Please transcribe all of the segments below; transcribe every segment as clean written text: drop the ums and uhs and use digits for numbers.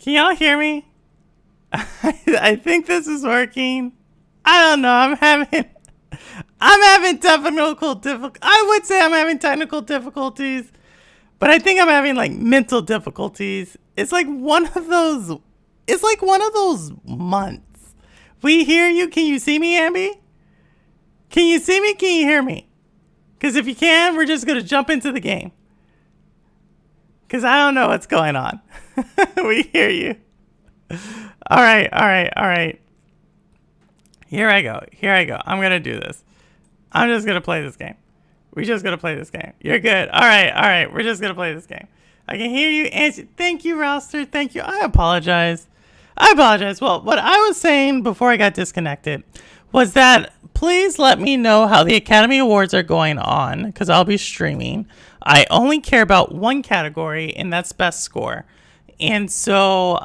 Can y'all hear me? I think this is working. I don't know. I'm having technical difficulties. I would say I'm having technical difficulties, but I think I'm having like mental difficulties. It's like one of those. It's like one of those months. We hear you. Can you see me, Ambi? Can you see me? Can you hear me? Because if you can, we're just gonna jump into the game. Because I don't know what's going on. We hear you. All right. Here I go. I'm going to do this. I'm just going to play this game. We're just going to play this game. You're good. All right. We're just going to play this game. I can hear you. Thank you, Rouster. Thank you. I apologize. Well, what I was saying before I got disconnected was that please let me know how the Academy Awards are going on, because I'll be streaming. I only care about one category, and that's best score. And so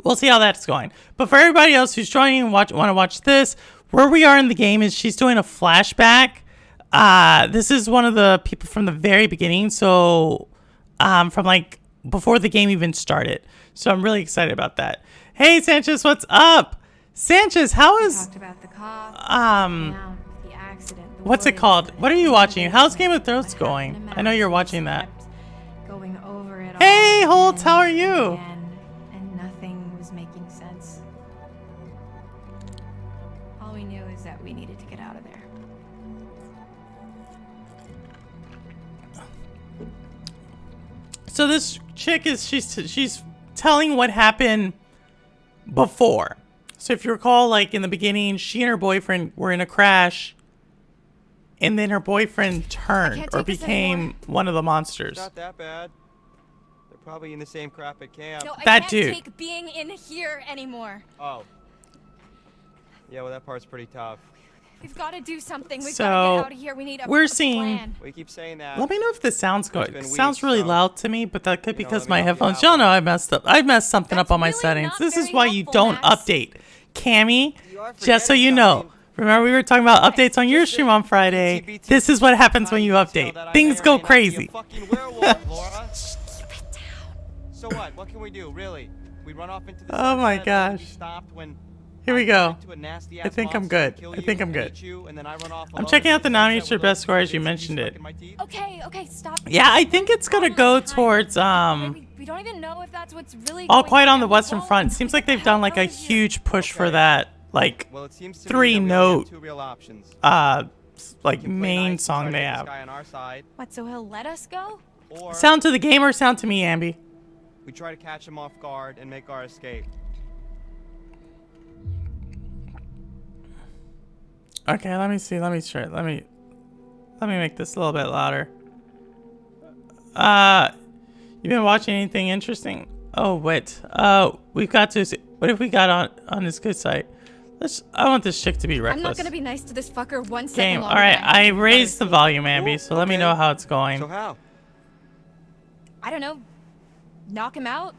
we'll see how that's going. But for everybody else who's joining and want to watch this, where we are in the game is she's doing a flashback. This is one of the people from the very beginning. So from like before the game even started. So I'm really excited about that. Hey, Sanchez, what's up? Sanchez, how is what's it called? What are you watching? How's Game of Thrones going? I know you're watching that. Hey, Holtz, how are you? And nothing was making sense. All we knew is that we needed to get out of there. So this chick is she's telling what happened before. So if you recall, like in the beginning, she and her boyfriend were in a crash, and then her boyfriend turned or became one of the monsters. Not that bad. They're probably in the same crap at camp. No, I that can't dude. take being in here anymore. Oh. Yeah, well, that part's pretty tough. We've got to do something. We've So, got to get out of here. We need a plan. We keep saying that. Let me know if this sounds good. been It sounds weeks, really so, loud to me, but that could be let because me my help you headphones. out Y'all with know it. I messed up. I messed something up on my really settings. not This is very why you helpful, don't Max. update. Cammy, You are just so forgetting you know. something. Remember we were talking about updates on your stream on Friday. TBT. This is what happens when you update. Things go crazy. Laura. So what can we do, really? We run off into the Oh my sunset, only to be gosh. stopped when Here we I go. turn into a nasty-ass I think I'm monster and good. kill I you think I'm and good. eat you, and then I run off I'm alone checking out into the sunset nominees for with best those score as you bits mentioned stuck it. in my teeth. Okay, stop. Yeah, I think it's gonna go towards We don't even know if that's what's really All going Quiet on the We Western won't. Front. Seems like they've done like a huge push for that, like Well, it seems to me three that we only note have two real options. like We can play main nice and song try to they get this have. guy on our side, What? So he'll let us go? or Sound to the game or sound to me, Ambi? we try to catch him off guard and make our escape. Okay, let me see. Let me try. Let me make this a little bit louder. You been watching anything interesting? Oh wait. We've got to see. What if we got on this good site? I want this chick to be reckless. I'm not gonna be nice to this fucker 1 second Game. All longer. right, than I have to. raised the volume, Ambi. So let me okay. know how it's going. So how? I don't know. Knock him out?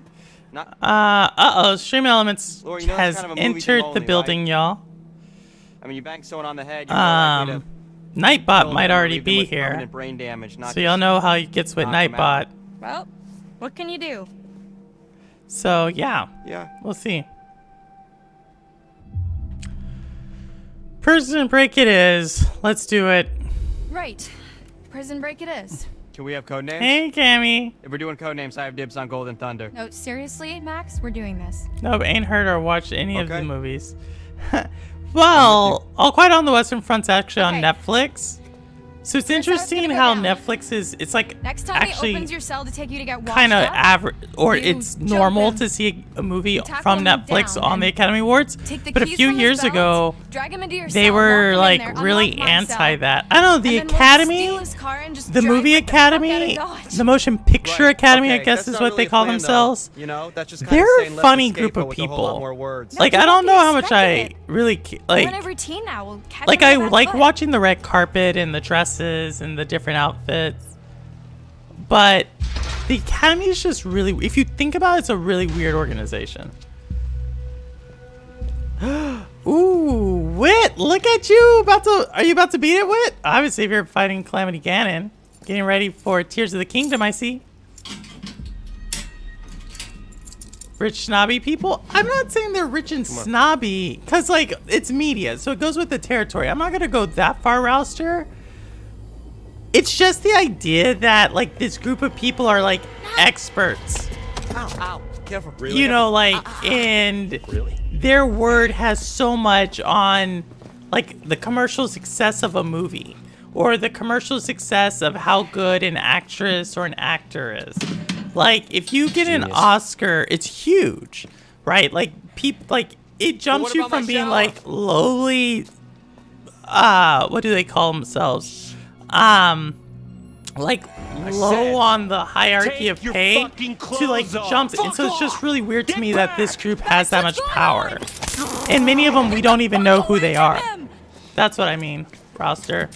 Uh-oh. Stream Elements Laura, you know has it's kind of a movie thing entered the only, building, right? y'all. I mean, you bang someone on the head, you're more likely to Nightbot kill might them or already leave them be with here. permanent brain damage, not So y'all just know how he gets with knock 'em out. Nightbot. Well, what can you do? So yeah, Yeah. we'll see. Prison Break it is. Let's do it. Right. Prison break it is. Can we have code names? Hey, Cammy. If we're doing code names, I have dibs on Golden Thunder. No, seriously, Max, we're doing this. Nope, ain't heard or watched any of the Okay. movies. Well, All Quiet on the Western Front's actually on Okay. Netflix. So it's Here's how it's interesting gonna go how down. Netflix is. It's like Next time actually he opens your cell to take you to get washed kind of up, average, or you it's jump normal him, to see a movie tackle from him Netflix down, on the and Academy Awards. take the But a keys few from his years belt, ago, drag him into your they cell, were lock him in like there, really unlock my anti cell, that. I don't know, the and then we'll Academy, steal his car and just the drive movie right the fuck out of Academy, Dodge. the Motion Picture Right, Academy, I okay, guess that's is not what really they call a plan, themselves. Though. You know, that's just They're kind of a saying, funny let's group of with a whole lot people. more words. Like you I don't won't be know how much I expecting really We're in like. a routine now. We'll catch Like him I on the back like foot. watching the red carpet and the dresses and the different outfits. But the Academy is just really, if you think about it, it's a really weird organization. Ooh, Wit, look at you. Are you about to beat it, Wit? Obviously, if you're fighting Calamity Ganon. Getting ready for Tears of the Kingdom, I see. Rich snobby people? I'm not saying they're rich and snobby, because, like, it's media, so it goes with the territory. I'm not going to go that far, Rouster. It's just the idea that, like, this group of people are, like, experts. Ow, ow. Careful. Really? You know, like, and their word has so much on, like, the commercial success of a movie. Or the commercial success of how good an actress or an actor is. Like, if you get an Oscar, it's huge, right? Like, it jumps you from being, like, lowly, what do they call themselves? Like, low on the hierarchy of pay to, like, jumps. And so it's just really weird to me that this group has that much power. And many of them, we don't even know who they are. That's what I mean, Roster.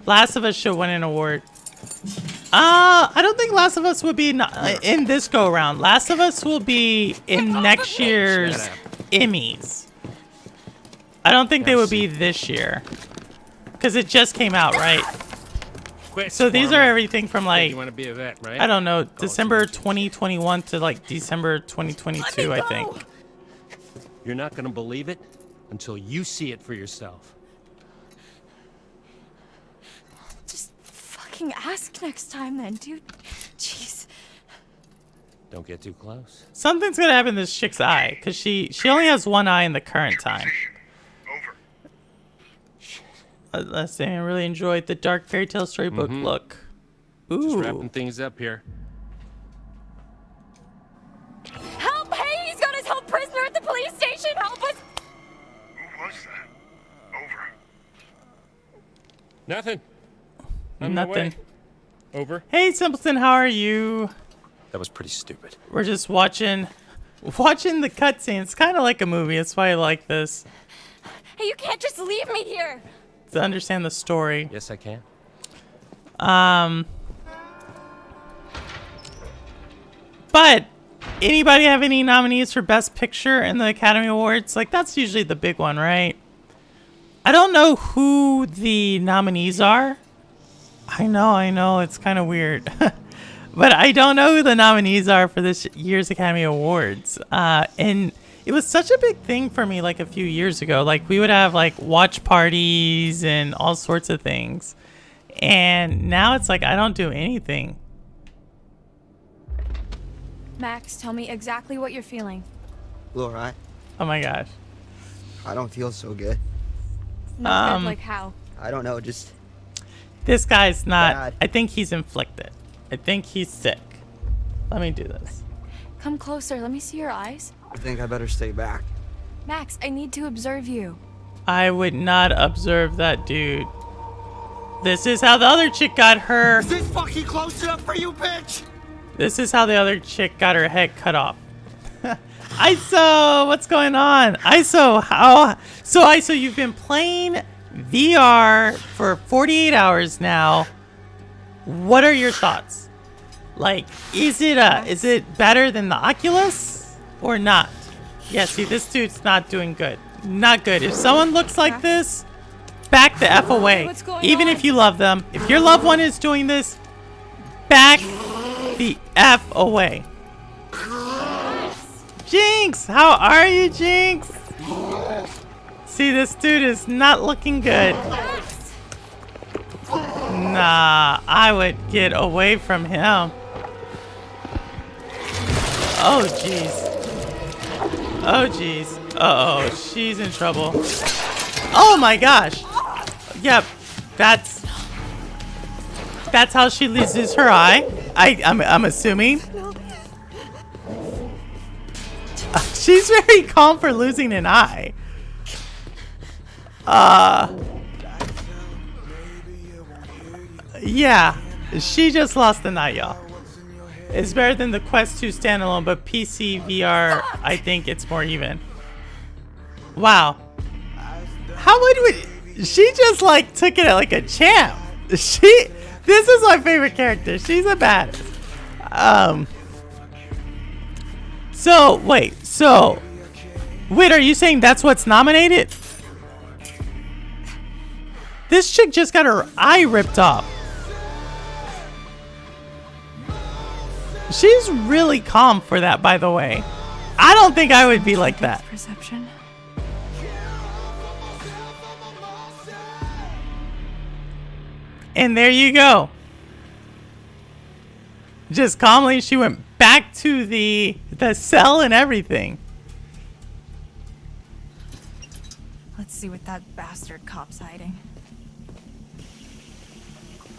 Last of Us should win an award. I don't think Last of Us would be in this go round. Last of Us will be in next year's Emmys. I don't think they would be this year. Because it just came out, right? So these are everything from, like, You want to be a vet, right? I don't know, December 2021 to, like, December 2022, I think. You're not going to believe it until you see it for yourself. Ask next time then, dude. Jeez. Don't get too close. Something's gonna happen to this chick's eye, because she only has one eye in the current time. Last thing, I really enjoyed the dark fairy tale storybook look. Ooh. Just wrapping things up here. Help! Haze got us held prisoner at the police station! Help us! Who was that? Over. Nothing. On my way. Nothing. Over. Hey, Simpleton, how are you? That was pretty stupid. We're just watching the cutscene. It's kind of like a movie. That's why I like this. Hey, you can't just leave me here! To understand the story. Yes, I can. But anybody have any nominees for Best Picture in the Academy Awards? Like, that's usually the big one, right? I don't know who the nominees are. I know, it's kind of weird. But I don't know who the nominees are for this year's Academy Awards. And it was such a big thing for me, like, a few years ago. Like, we would have, like, watch parties and all sorts of things. And now it's like, I don't do anything. Max, tell me exactly what you're feeling. Laura, Oh my gosh. I don't feel so good. Not good, like how? I don't know, just... This guy's not... Bad. I think he's inflicted. I think he's sick. Let me do this. Come closer, let me see your eyes. I think I better stay back. Max, I need to observe you. I would not observe that dude. This is how the other chick got her... Is this fucking close enough for you, bitch? This is how the other chick got her head cut off. ISO, what's going on? ISO, how? So ISO, you've been playing VR for 48 hours now. What are your thoughts? Like, is it better than the Oculus or not? Yeah, see, this dude's not doing good. Not good. If someone looks like this, back the F away. What's going Even on? if you love them. If your loved one is doing this, back the F away. Jinx, how are you, Jinx? See, this dude is not looking good. Nah, I would get away from him. Oh, jeez. Oh, jeez. Uh-oh, she's in trouble. Oh, my gosh. Yep, that's how she loses her eye. I'm assuming. She's very calm for losing an eye. Yeah, she just lost an eye, y'all. It's better than the Quest 2 standalone, but PC VR, I think it's more even. Wow. How would we... She just, like, took it like a champ. This is my favorite character. She's a badass. Wait, are you saying that's what's nominated? This chick just got her eye ripped off. She's really calm for that, by the way. I don't think I would be like that. Perception. And there you go. Just calmly, she went back to the cell and everything. Let's see what that bastard cop's hiding.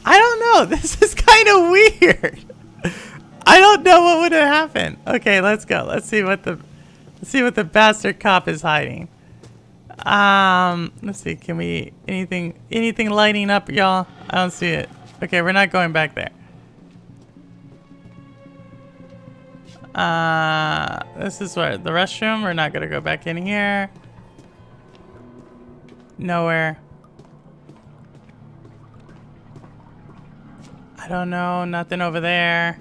I don't know. This is kind of weird. I don't know what would have happened. Okay, let's go. Let's see what the bastard cop is hiding. Let's see. Can we anything lighting up, y'all? I don't see it. Okay, we're not going back there. This is where the restroom. We're not gonna go back in here. Nowhere. I don't know. Nothing over there.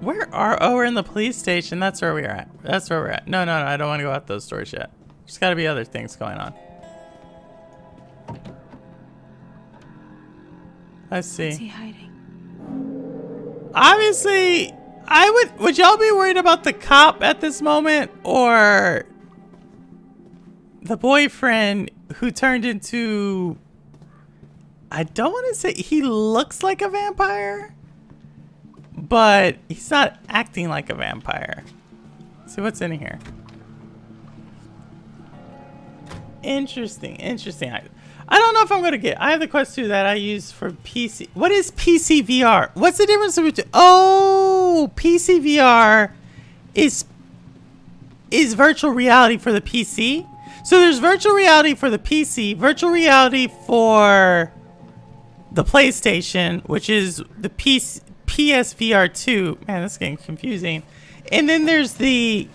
We're in the police station. That's where we are at. That's where we're at. No, I don't want to go out those doors yet. There's got to be other things going on. Let's see. What's he hiding? Obviously, would y'all be worried about the cop at this moment or the boyfriend who turned into, I don't want to say he looks like a vampire, but he's not acting like a vampire. Let's see what's in here. Interesting. I don't know if I'm going to get. I have the Quest 2 that I use for PC. What is PC VR? What's the difference between? Oh, PC VR is virtual reality for the PC. So there's virtual reality for the PC, virtual reality for the PlayStation, which is the PSVR 2. Man, this is getting confusing. And then there's the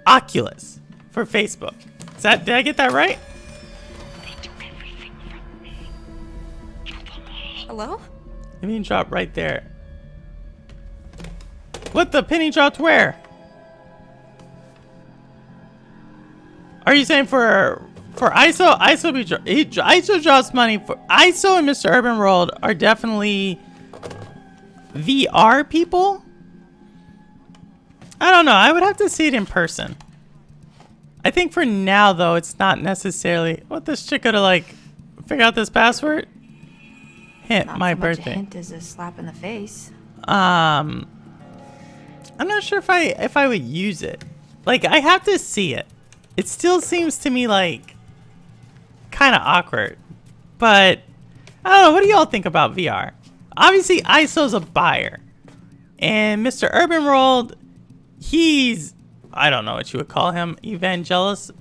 Oculus for Facebook. Did I get that right? Hello? The penny dropped right there. What the penny dropped where? Are you saying for ISO? ISO drops money for ISO and Mr. Urban World are definitely VR people. I don't know. I would have to see it in person. I think for now though, it's not necessarily. What this chick gotta like figure out this password? Hint, Not my so much birthday. a hint as a slap in the face. I'm not sure if I would use it. Like I have to see it. It still seems to me like kind of awkward. But I don't know. What do y'all think about VR? Obviously, ISO's a buyer, and Mr. Urban World, he's I don't know what you would call him. Evangelist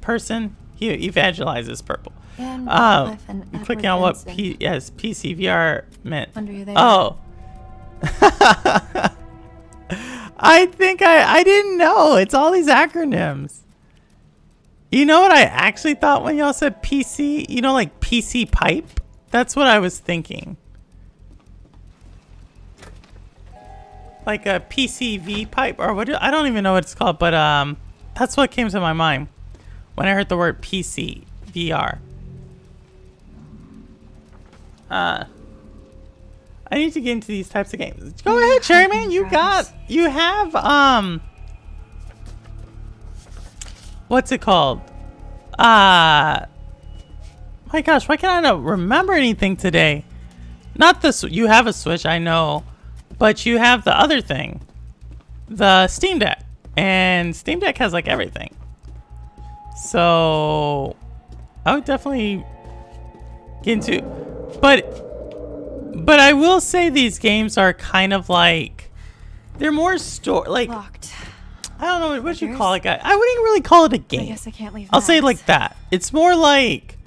person. He evangelizes purple. And Clicking on what PCVR meant. Wonder who they Oh. I think I didn't know. It's all these acronyms. You know what I actually thought when y'all said PC? You know, like PC pipe? That's what I was thinking. Like a PCV pipe or what? I don't even know what it's called, but that's what came to my mind when I heard the word PC VR. I need to get into these types of games. Go ahead, Chairman. You have what's it called? My gosh, why can't I not remember anything today? Not this. You have a Switch, I know, but you have the other thing, the Steam Deck, and Steam Deck has like everything. So I would definitely get into, but I will say these games are kind of like they're more like Locked. I don't know what you call it. I wouldn't really call it a game. I guess I can't leave. I'll say it like that. It's more like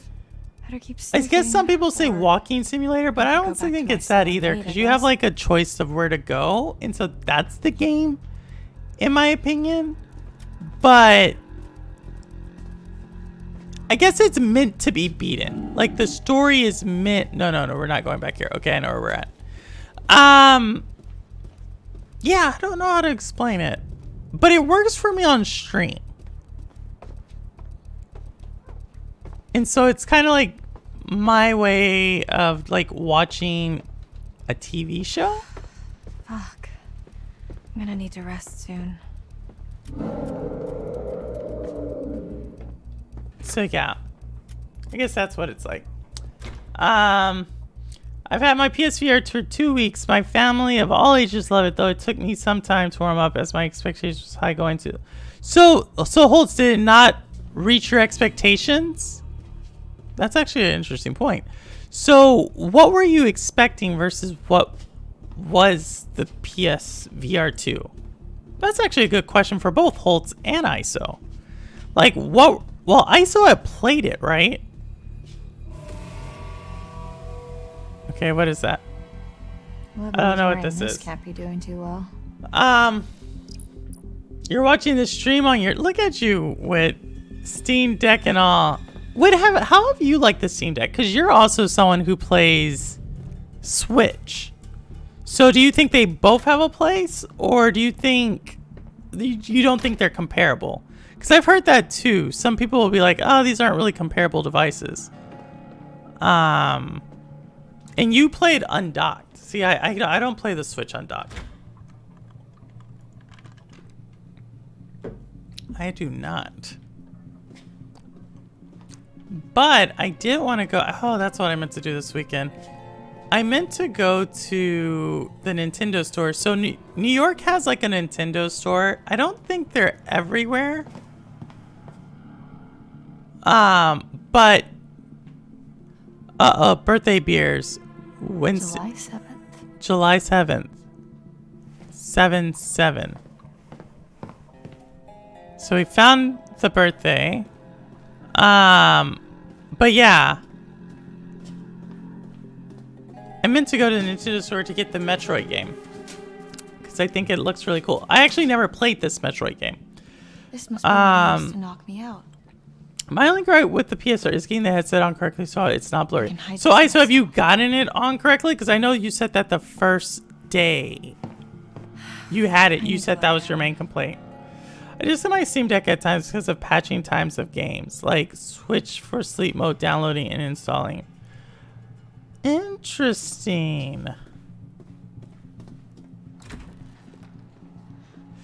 Better keep I guess some people say or walking simulator, but I go don't back think to it's my that cell either late, because I you have guess. like a choice of where to go, and so that's the game, in my opinion. But I guess it's meant to be beaten. Like the story is meant. No, we're not going back here. Okay, I know where we're at. Yeah, I don't know how to explain it, but it works for me on stream, and so it's kind of like my way of like watching a TV show. Fuck. I'm gonna need to rest soon. So yeah, I guess that's what it's like. I've had my PSVR for 2 weeks. My family of all ages love it, though it took me some time to warm up as my expectations was high going to. So Holtz, did it not reach your expectations? That's actually an interesting point. So what were you expecting versus what was the PSVR 2? That's actually a good question for both Holtz and ISO. Like what? Well, ISO had played it, right? Okay, what is that? I don't know what this is. Can't be doing too well. You're watching the stream on your. Look at you with Steam Deck and all. How have you liked the Steam Deck? Because you're also someone who plays Switch. So do you think they both have a place, or do you think you don't think they're comparable? Because I've heard that too. Some people will be like, "Oh, these aren't really comparable devices." And you played undocked. See, I don't play the Switch undocked. I do not. But I did want to go. Oh, that's what I meant to do this weekend. I meant to go to the Nintendo store. So New York has like a Nintendo store. I don't think they're everywhere. But birthday beers. Wednesday, July 7th. July 7th. 7/7. So we found the birthday. But yeah. I meant to go to the Nintendo store to get the Metroid game. Because I think it looks really cool. I actually never played this Metroid game. This must be nice to knock me out. My only gripe with the PSR is getting the headset on correctly so it's not blurry. So have you gotten it on correctly? Because I know you said that the first day you had it. You said that was your main complaint. I just hit my Steam Deck at times because of patching times of games. Like switch for sleep mode, downloading and installing. Interesting.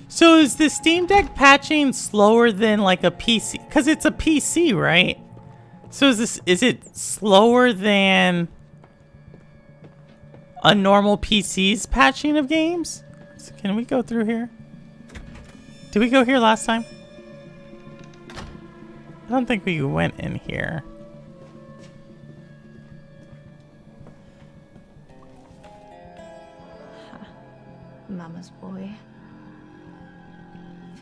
So is the Steam Deck patching slower than like a PC? Because it's a PC, right? So is it slower than a normal PC's patching of games? So can we go through here? Did we go here last time? I don't think we went in here. Mama's boy.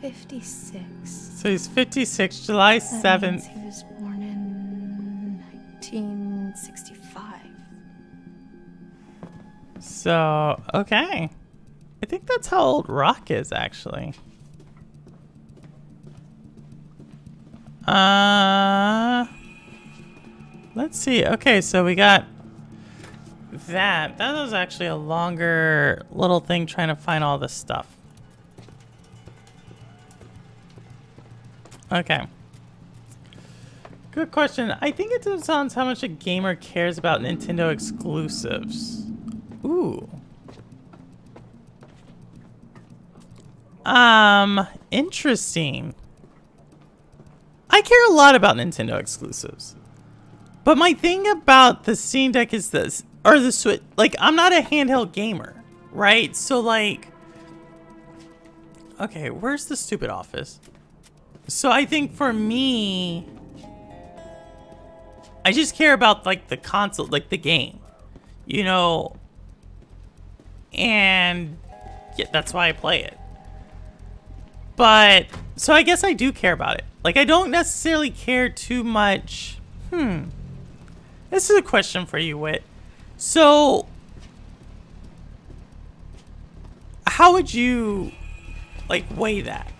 56. So he's 56, July 7th. He was born in 1965. So, okay. I think that's how old Rock is, actually. Let's see. Okay, so we got that. That was actually a longer little thing trying to find all this stuff. Okay. Good question. I think it depends on how much a gamer cares about Nintendo exclusives. Ooh. Interesting. I care a lot about Nintendo exclusives. But my thing about the Steam Deck is this, or the Switch, like, I'm not a handheld gamer, right? So, like, okay, where's the stupid office? So I think for me, I just care about, like, the console, like, the game, you know? And yeah, that's why I play it. But, so I guess I do care about it. Like, I don't necessarily care too much. This is a question for you, Wit. So, how would you, like, weigh that?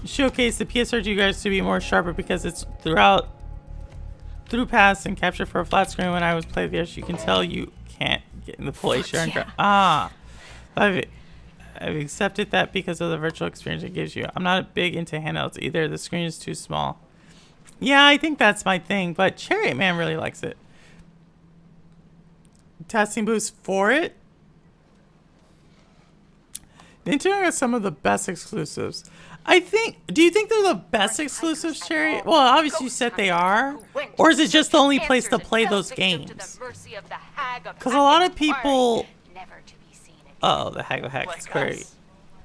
Showcase the PSR to you guys to be more sharper because it's through pass and capture for a flat screen. When I was playing VR, you can tell you can't get in the full HDR. Yeah. I've accepted that because of the virtual experience it gives you. I'm not big into handhelds either. The screen is too small. Yeah, I think that's my thing, but Chariot Man really likes it. Testing booths for it. Nintendo has some of the best exclusives. I think. Do you think they're the best exclusives, Chariot? Well, obviously you said they are. Or is it just the only place to play those games? Because a lot of people. Oh, the Hag of Hacks, Quarry.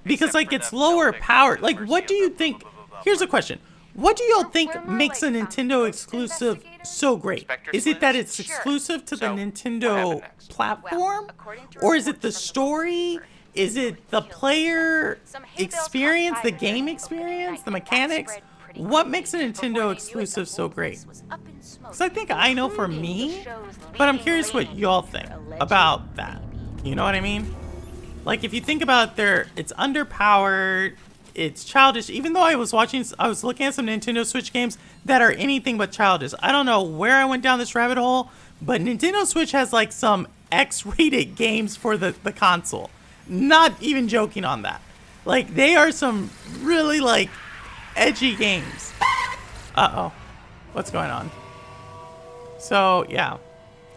Because like it's lower power. Like, what do you think? Here's a question. What do y'all think makes a Nintendo exclusive so great? Is it that it's exclusive to the Nintendo platform? Or is it the story? Is it the player experience, the game experience, the mechanics? What makes a Nintendo exclusive so great? Because I think I know for me, but I'm curious what y'all think about that. You know what I mean? Like, if you think about it's underpowered, it's childish. Even though I was looking at some Nintendo Switch games that are anything but childish. I don't know where I went down this rabbit hole, but Nintendo Switch has like some X-rated games for the console. Not even joking on that. Like, they are some really like edgy games. Uh-oh. What's going on? So, yeah.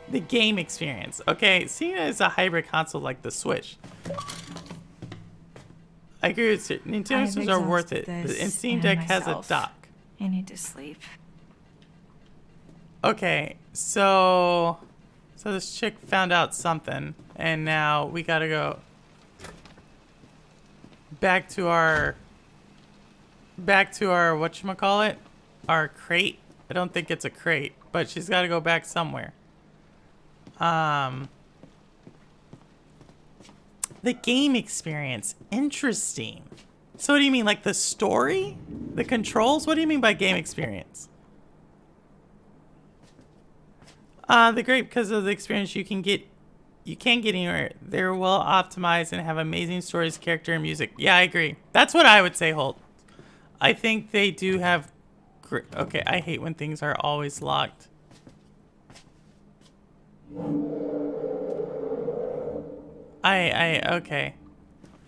The game experience. Okay, seeing as a hybrid console like the Switch. I agree with you. Nintendo Switch are worth it. The Steam Deck has a dock. I need to sleep. Okay, so this chick found out something, and now we gotta go back to our whatchamacallit? Our crate. I don't think it's a crate, but she's gotta go back somewhere. The game experience. Interesting. So what do you mean? Like the story? The controls? What do you mean by game experience? The great because of the experience you can't get anywhere. They're well optimized and have amazing stories, character, and music. Yeah, I agree. That's what I would say, Holt. I think they do have great... Okay, I hate when things are always locked. Okay.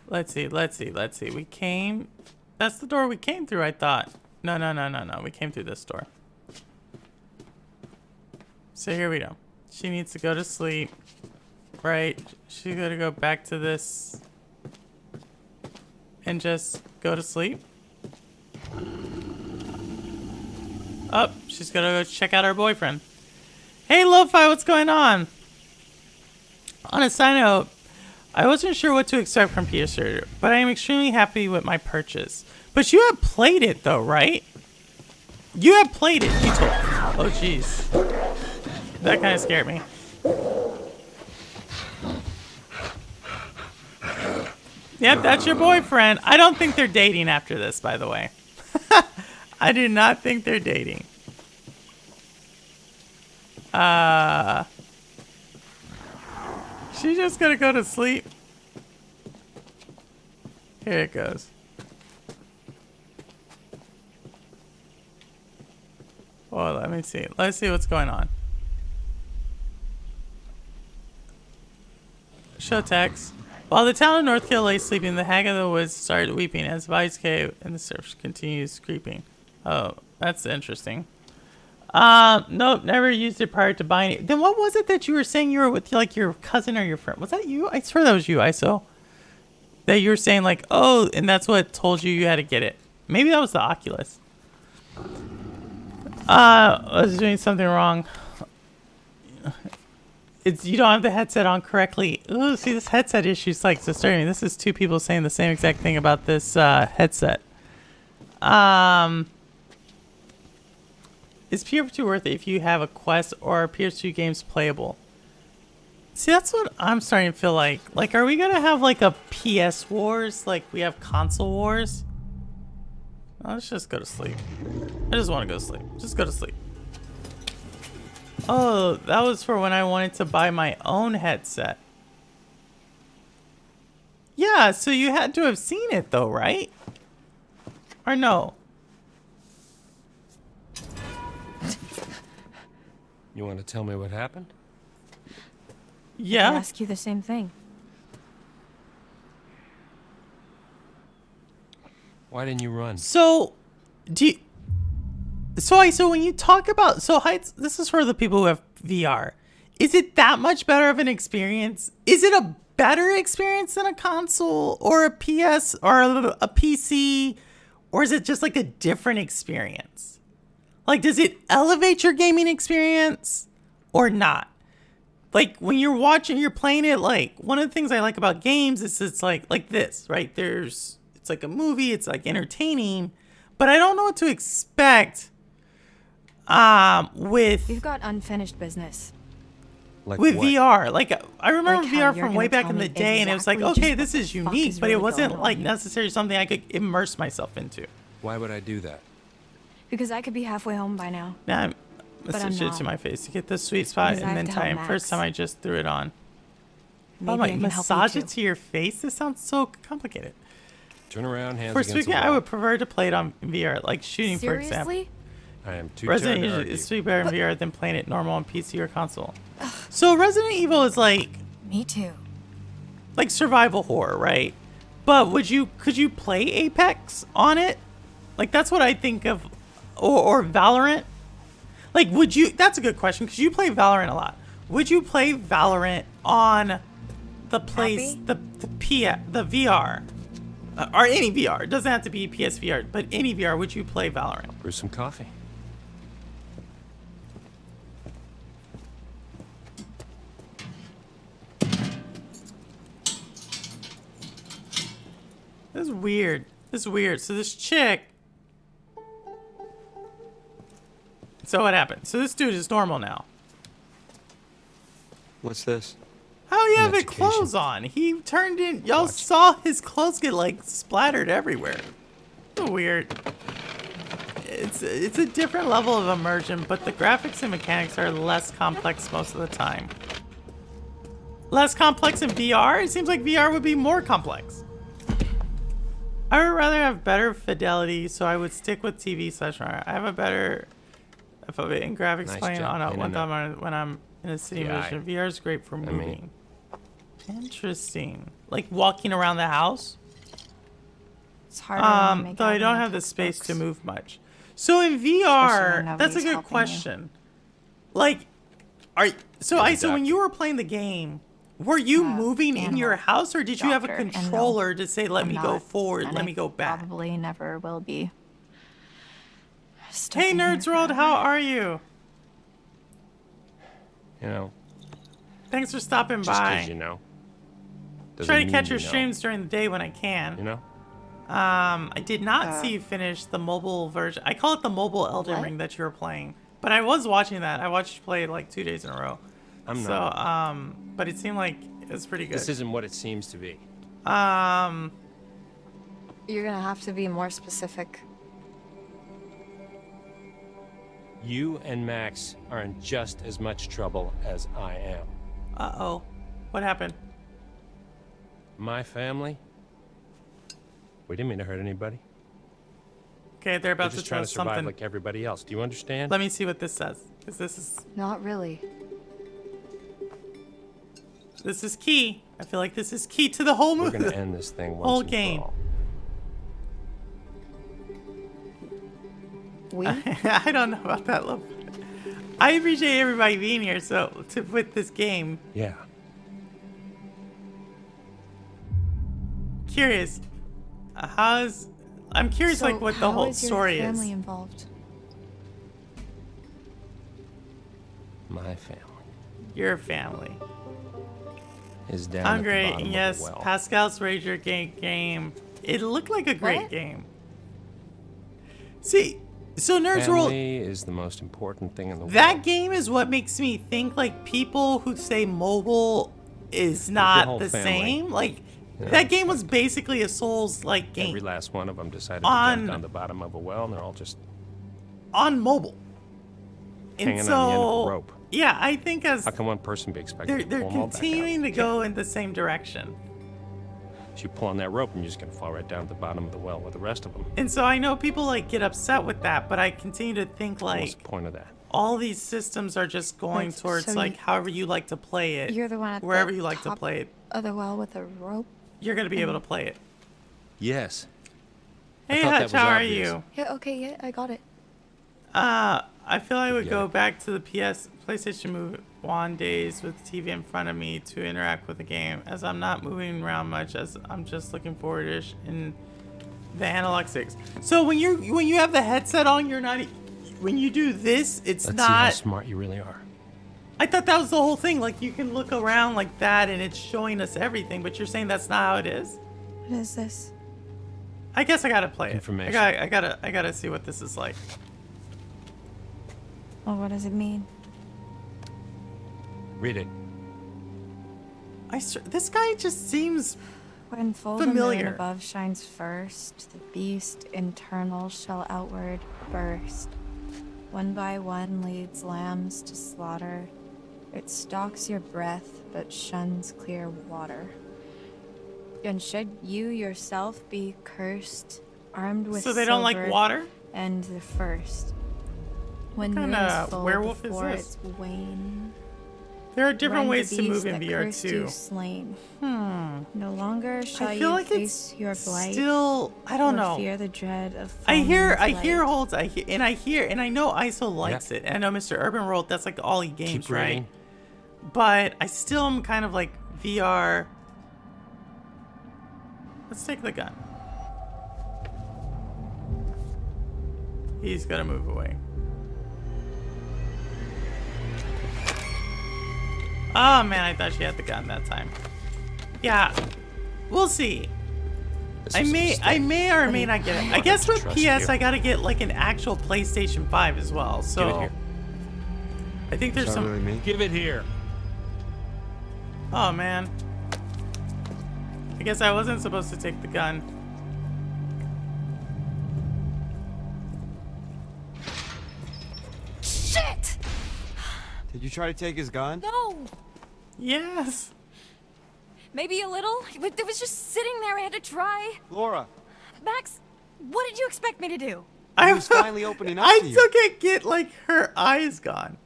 Let's see. We came... That's the door we came through, I thought. No. We came through this door. So here we go. She needs to go to sleep. Right? She's gonna go back to this. And just go to sleep. Oh, she's gonna go check out her boyfriend. Hey, Lo-Fi, what's going on? On a side note, I wasn't sure what to expect from Peter, but I am extremely happy with my purchase. But you have played it, though, right? You have played it. You told. Oh, jeez. That kind of scared me. Yep, that's your boyfriend. I don't think they're dating after this, by the way. I do not think they're dating. She's just gonna go to sleep. Here it goes. Well, let me see. Let's see what's going on. Show text. While the town of North Kill lay sleeping, the hag of the woods started weeping as Vice cave and the surf continues creeping. Oh, that's interesting. Nope, never used it prior to buying it. Then what was it that you were saying you were with, like, your cousin or your friend? Was that you? I swear that was you, ISO. That you were saying, like, oh, and that's what told you had to get it. Maybe that was the Oculus. I was doing something wrong. You don't have the headset on correctly. Ooh, see, this headset issue's like disturbing me. This is two people saying the same exact thing about this headset. Is PS2 worth it if you have a Quest or are PS2 games playable? See, that's what I'm starting to feel like. Like, are we gonna have like a PS Wars? Like we have console wars? Oh, let's just go to sleep. I just want to go to sleep. Just go to sleep. Oh, that was for when I wanted to buy my own headset. Yeah, so you had to have seen it though, right? Or no? You want to tell me what happened? Yeah. I ask you the same thing. Why didn't you run? So, So when you talk about heights, this is for the people who have VR. Is it that much better of an experience? Is it a better experience than a console or a PS or a PC, or is it just like a different experience? Like, does it elevate your gaming experience or not? Like, when you're watching, you're playing it, like, one of the things I like about games is it's like this, right? It's like a movie, it's like entertaining, but I don't know what to expect with We've got unfinished business. Like with what? VR. Like, I remember Like how VR you're from way gonna back in tell the me day, and it was like, exactly okay, just this what is the fuck unique, is but it really wasn't going like on. necessarily something I could immerse myself into. Why would I do that? Because I could be halfway home by now. Now I'm But I'm let's shit not. to my face to get the sweet spot, Because I and have then to help time. First Max. time I just threw it on. Maybe Oh, I like can help you massage it too. to your face. This sounds so complicated. Turn around, hands For against speaking, the I wall. would prefer to play it on VR, like shooting, for example. Seriously? I am too Resident tired to Evil argue. is way better in VR than playing it normal on PC or console. So Resident Evil is like Me too. survival horror, right? But could you play Apex on it? Like, that's what I think of, or Valorant. Like, that's a good question, because you play Valorant a lot. Would you play Valorant on the VR? Or any VR. It doesn't have to be PSVR, but any VR, would you play Valorant? Brew some coffee. This is weird. So this chick. So what happened? So this dude is normal now. What's this? How you An have his education. clothes on? He turned in. Y'all Watch. saw his clothes get like splattered everywhere. So weird. It's a different level of immersion, but the graphics and mechanics are less complex most of the time. Less complex in VR? It seems like VR would be more complex. I would rather have better fidelity, so I would stick with TV/. I have a better FOV and graphics Nice playing job. on a In one and out. time when I'm in a city Yeah, vision. VR is great for mean- moving. Interesting. Like walking around the house. It's harder when you make Though out I in don't the have the space to textbooks. move much. So in Especially VR, when that's a nobody's good helping you. question. Like, so You're the so when doctor. you were playing the game, were you moving in your animal house, or did you have a doctor, and no, controller to say, "Let I'm me go not, forward, and let I me go back"? Probably never will be. Stuck Hey, in here Nerds World, forever. how are you? You know, Thanks for stopping just by. because you know. doesn't Try to mean catch your you know, streams during the day when I can. You know? I did not see you finish the mobile version. I call it the mobile Elden What? Ring that you were playing, but I was watching that. I watched you play it like 2 days in a row. I'm So, not. but it seemed like it was pretty good. This isn't what it seems to be. You're gonna have to be more specific. You and Max are in just as much trouble as I am. Uh-oh. What happened? My family? We didn't mean to hurt anybody. Okay, they're We're about to just tell trying to us survive something. like everybody else. Do you understand? Let me see what this says. Because Not really. this is key. I feel like this is key to the whole We're movie. gonna end this thing once Whole and game. for all. We? I don't know about that, love. I appreciate everybody being here. So with this game, Yeah. curious. I'm curious, So like what the how whole is your story family is. involved? My family Your family. is down I'm at the great. bottom Yes, of the well. Pascal's Rager game. It looked like a great What? game. See, so Nerds World, Family is the most important thing in the that world. game is what makes me think like people who say mobile is your not whole the family. same. Like Yeah. that game was basically a Souls-like game Every last one of them decided On- to jump down the bottom of a well, and they're all just on mobile. hanging And on the end of so, a rope. yeah, I think as How can one person be expected to they're pull them all back out? continuing to go in the same direction. So you pull on that rope, and you're just gonna fall right down to the bottom of the well with the rest of them. And so I know people like get upset with that, but I continue to think What's like the point of that? all these systems are just going Like, towards so like you- however you like to play it. You're the one at wherever the you like to top play it, of the well with a rope? you're gonna be able to play it. Yes. Hey thought that Hutch, was how are obvious. you? Yeah, okay, yeah, I got it. I feel I would Get go it. back to the PlayStation Move on days with the TV in front of me to interact with the game, as I'm not moving around much, as I'm just looking forward-ish in the analog sticks. So when you have the headset on, you're not. When you do this, it's Let's see how not. smart you really are. I thought that was the whole thing. Like you can look around like that, and it's showing us everything. But you're saying that's not how it is. What is this? I guess I gotta play it. Information. I gotta see what this is like. Well, what does it mean? Read it. This guy just seems When full familiar. the moon above shines first, the beast internal shall outward burst. One by one leads lambs to slaughter. It stalks your breath, but shuns clear water. And should you yourself be cursed, armed with So they don't like silver, water? and the first. When What moon kinda is full werewolf is before this? its wane. There are different Rend the ways to move beast in that VR cursed too. you slain. No longer shall I feel you like face it's your blight. still. I don't or know. Fear the dread of I hear foaming holds. I know ISO likes it. And I know Mr. Urban World. That's like all he games, Keep reading. right? But I still am kind of like VR. Let's take the gun. He's gonna move away. Oh man, I thought she had the gun that time. Yeah, we'll see. This I was a may mistake. or may not get it. I guess to with trust PS, you. I gotta get like an actual PlayStation 5 as well. Give it So here. I think there's Is that some. really me? Give it here. Oh man. I guess I wasn't supposed to take the gun. Shit! Did you try to take his gun? No! Yes. Maybe a little. It was just sitting there. I had to try. Laura, Max, what did you expect me to do? I was finally opening up I to you. still can't get like her eyes gone.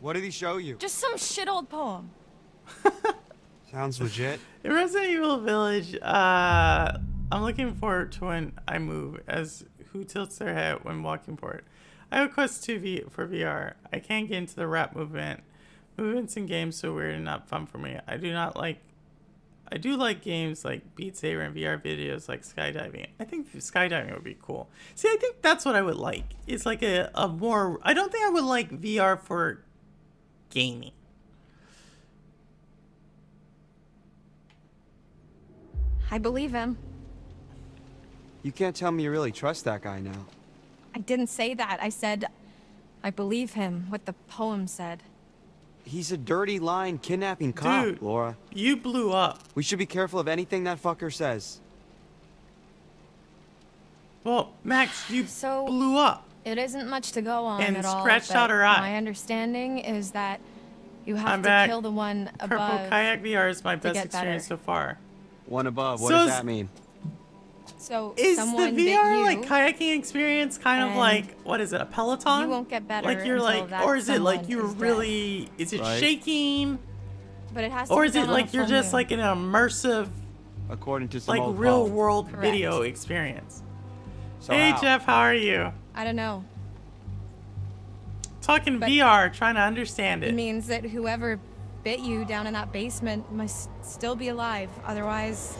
what did he show you? Just some shit old poem. Sounds legit. In Resident Evil Village, I'm looking forward to when I move as who tilts their head when walking forward. I have a Quest 2 for VR. I can't get into the rap movement. Movements in games so weird and not fun for me. I do like games like Beat Saber and VR videos like skydiving. I think skydiving would be cool. See, I think that's what I would like. It's like a more... I don't think I would like VR for gaming. I believe him. You can't tell me you really trust that guy now. I didn't say that. I said I believe him, what the poem said. He's a dirty, lying, kidnapping cop, Dude. Laura. You blew up. We should be careful of anything that fucker says. Well, Max, you So- blew up. It isn't much to go on And at all. scratched but out her eye. My understanding is that you have I'm to back. kill the one Purple above. Kayak VR is my best get experience better. so far. One above. What So does is- that mean? So Is the someone bit VR you, like kayaking experience kind of and like what is it, a Peloton? you won't get better Like you're until like, that or is it like someone you're is dead. really? Is it Right. shaking, but it has to or be is it done on a like you're full just moon. like an immersive, According to some like old real poem. world Correct. video experience? So Hey how? Jeff, how are you? I don't know. Talking But- VR, trying to understand It it. means that whoever bit you down in that basement must still be alive. Otherwise,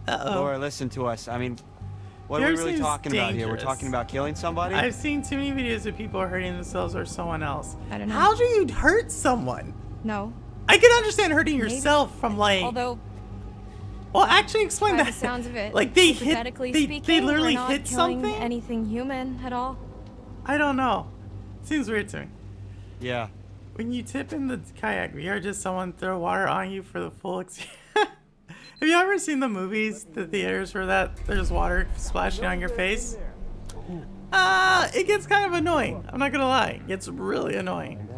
Uh-oh. Laura, listen to us. I mean, what are VR we really seems talking about here? We're dangerous. talking about killing somebody? I've seen too many videos of people hurting themselves or someone else. I don't know. How do you hurt someone? no. I can understand hurting Maybe. yourself from like. Although, Well, actually, explain by that. the sounds of it, like they hit, hypothetically they speaking, literally we're not hit killing something. anything human at all. I don't know. Seems weird to me. Yeah. When you tip in the kayak VR, just someone throw water on you for the full experience. Have you ever seen the movies, the theaters where there's water splashing on your face? It gets kind of annoying. I'm not gonna lie. It gets really annoying.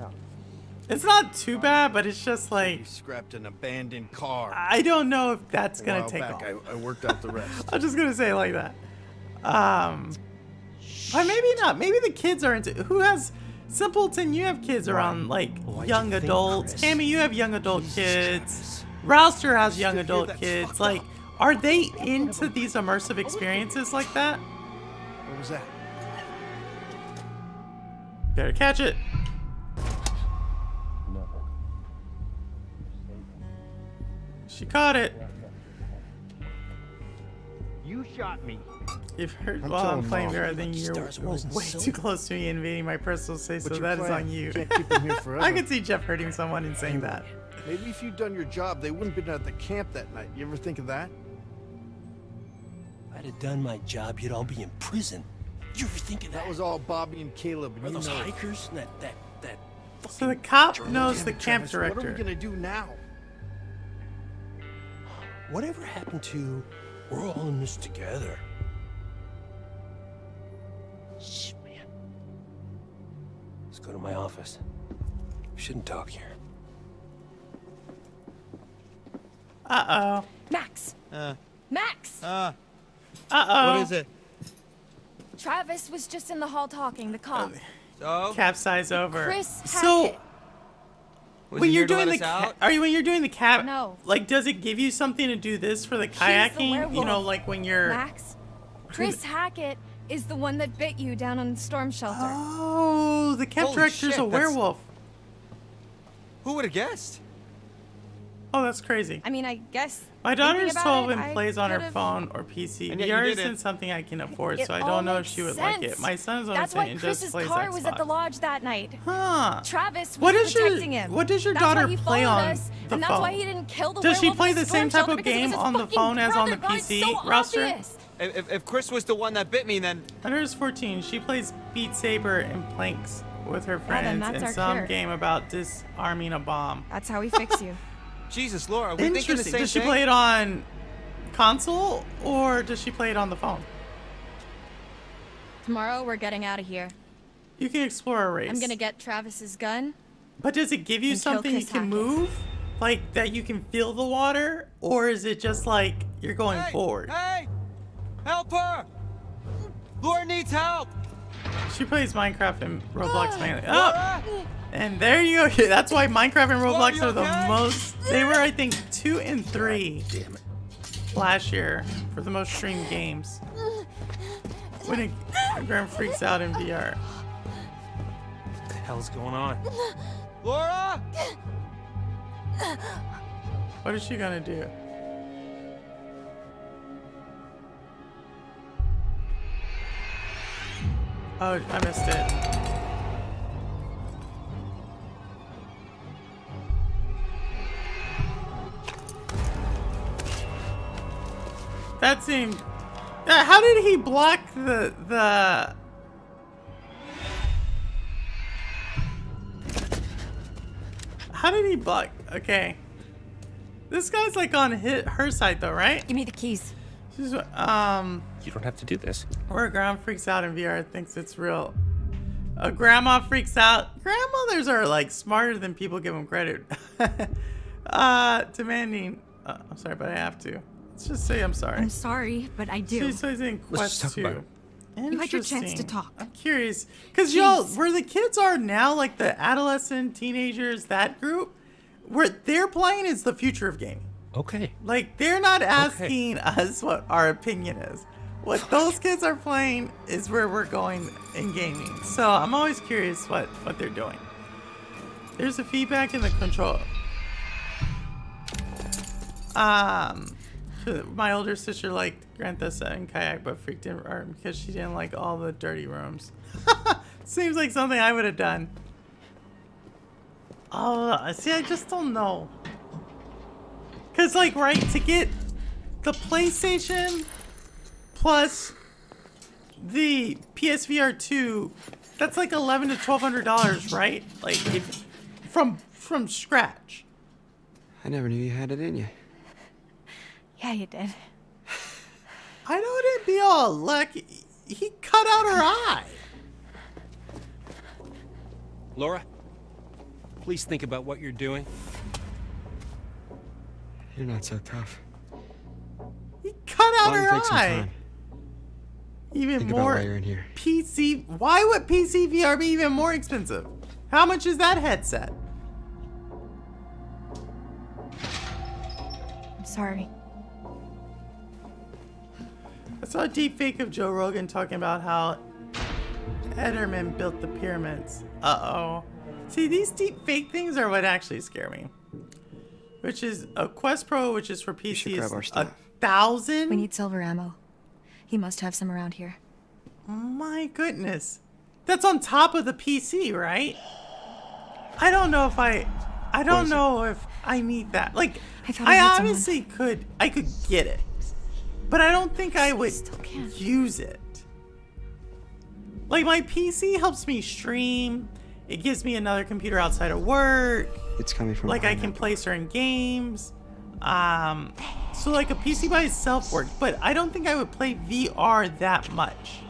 It's not too bad, but it's just like Scrapped an abandoned car. I don't know if that's A gonna while take back, off. I worked out the rest. I'm just gonna say it like that. But maybe not. Maybe the kids are into. Who has Simpleton? You have kids around like Why'd young you think, adults. Chris? Tammy, you have young adult Jesus kids. Travis. Rouster has young Still hear adult that's kids. fucked Like, up. Are they into these immersive experiences like that? What was that? Better catch it. She caught it. You shot me. You've heard I'm while I'm telling playing Mom. VR, then you're Stars wasn't way so- too close to me, invading my personal space, so What's your that is plan? on you. Can't keep him here forever. I could see Jeff hurting someone and saying that. Maybe if you'd done your job, they wouldn't have been at the camp that night. You ever think of that? If I'd have done my job, you'd all be in prison. You ever think of that? That was all Bobby and Caleb, and Or you those know it. hikers? That So the cop fucking knows the Damn it, camp Travis, What are director. we gonna do now? Whatever happened to we're all in this together? Shh, man. Let's go to my office. We shouldn't talk here. Uh-oh. Max! Max! Uh-oh. What is it? Travis was just in the hall talking, the cop. So? Capsize over. Chris So Hackett. Was when he you're here to doing let the us out? are you when you're doing the cap? No. Like, does it give you something to do this for the the kayaking? You know, werewolf. like when you're. Max, Chris Hackett is the one that bit you down on the storm shelter. Oh, the camp Holy director's shit, a that's- werewolf. Who would have guessed? Oh, that's crazy. I mean, I guess. My daughter thinking is about 12 it, and I plays on her could've- phone or PC. And yet you VR didn't. isn't something I can afford, It so I all don't know if makes she would like it. sense. My son's only That's why saying just Chris's plays car Xbox. was at the lodge that night. Huh. Travis was What does protecting him. what does your That's daughter why he play followed on us, the and phone? that's why he didn't kill the Does she werewolf play in the same storm type shelter of because it game was his on the fucking phone as on the brother. God, it's PC so roster? obvious. If Chris was the one that bit me, then Hunter's 14. She plays Beat Saber and planks with her then friends that's in our some cure. game about disarming a bomb. That's how we fix you. Jesus, Laura, are we thinking the Interesting. same Does she thing? play it on console or does she play it on the phone? Tomorrow we're getting out of here. You can explore a race. I'm gonna get Travis's gun. But does it give you and kill something you Chris can Hackett. move? Like that you can feel the water? Or is it just like you're going Hey, forward? Hey! Help her! Laura needs help! She plays Minecraft and Roblox mainly. Oh! Laura! And there you go. That's why Minecraft and Laura, Roblox you are the okay? most. They were, I think, 2 and 3 Damn it. last year for the most streamed games. When a Graham freaks out in VR. What the hell's going on? Laura! What is she gonna do? Oh, I missed it. That seemed. How did he block the? How did he block? Okay. This guy's like on her side though, right? Give me the keys. She's, You don't have to do this. Where grandma freaks out in VR, thinks it's real. A grandma freaks out. Grandmothers are like smarter than people give them credit. Demanding. I'm sorry, but I have to. Let's just say I'm sorry. I'm sorry, but I do. She says in Let's Quest just talk about 2. it. You had your chance to Interesting. talk. I'm curious. Because, y'all, Jeez. where the kids are now, like the adolescent, teenagers, that group, where they're playing is the future of gaming. Okay. Like, they're not asking us what our opinion is. What those kids are playing is where we're going in gaming. So I'm always curious what they're doing. There's a feedback in the control. My older sister liked Grand Theft Auto and Kayak, but freaked out because she didn't like all the dirty rooms. Seems like something I would have done. Oh, see, I just don't know. Cause like, right, to get the PlayStation plus the PSVR 2, that's like $1,100 to $1,200, right? Like, if, from scratch. I never knew you had it in you. Yeah, you did. I know it'd be all lucky. He cut out her eye. Laura, please think about what you're doing. You're not so tough. He cut out Why don't you her take some eye. time? Even Think about more why you're in here. PC. Why would PC VR be even more expensive? How much is that headset? I'm sorry. saw a deep fake of Joe Rogan talking about how Ederman built the pyramids. Uh-oh. See, these deep fake things are what actually scare me. Which is a Quest Pro, which is for PC, grab is our stuff. 1,000? We need silver ammo. He must have some around here. My goodness. That's on top of the PC, right? I don't know if I don't know if I need that. Like, I obviously could get it. But I don't think I would use it. Like, my PC helps me stream. It gives me another computer outside of work. It's coming from Like, I behind can that. play certain games. So, like, a PC by itself works. But I don't think I would play VR that much.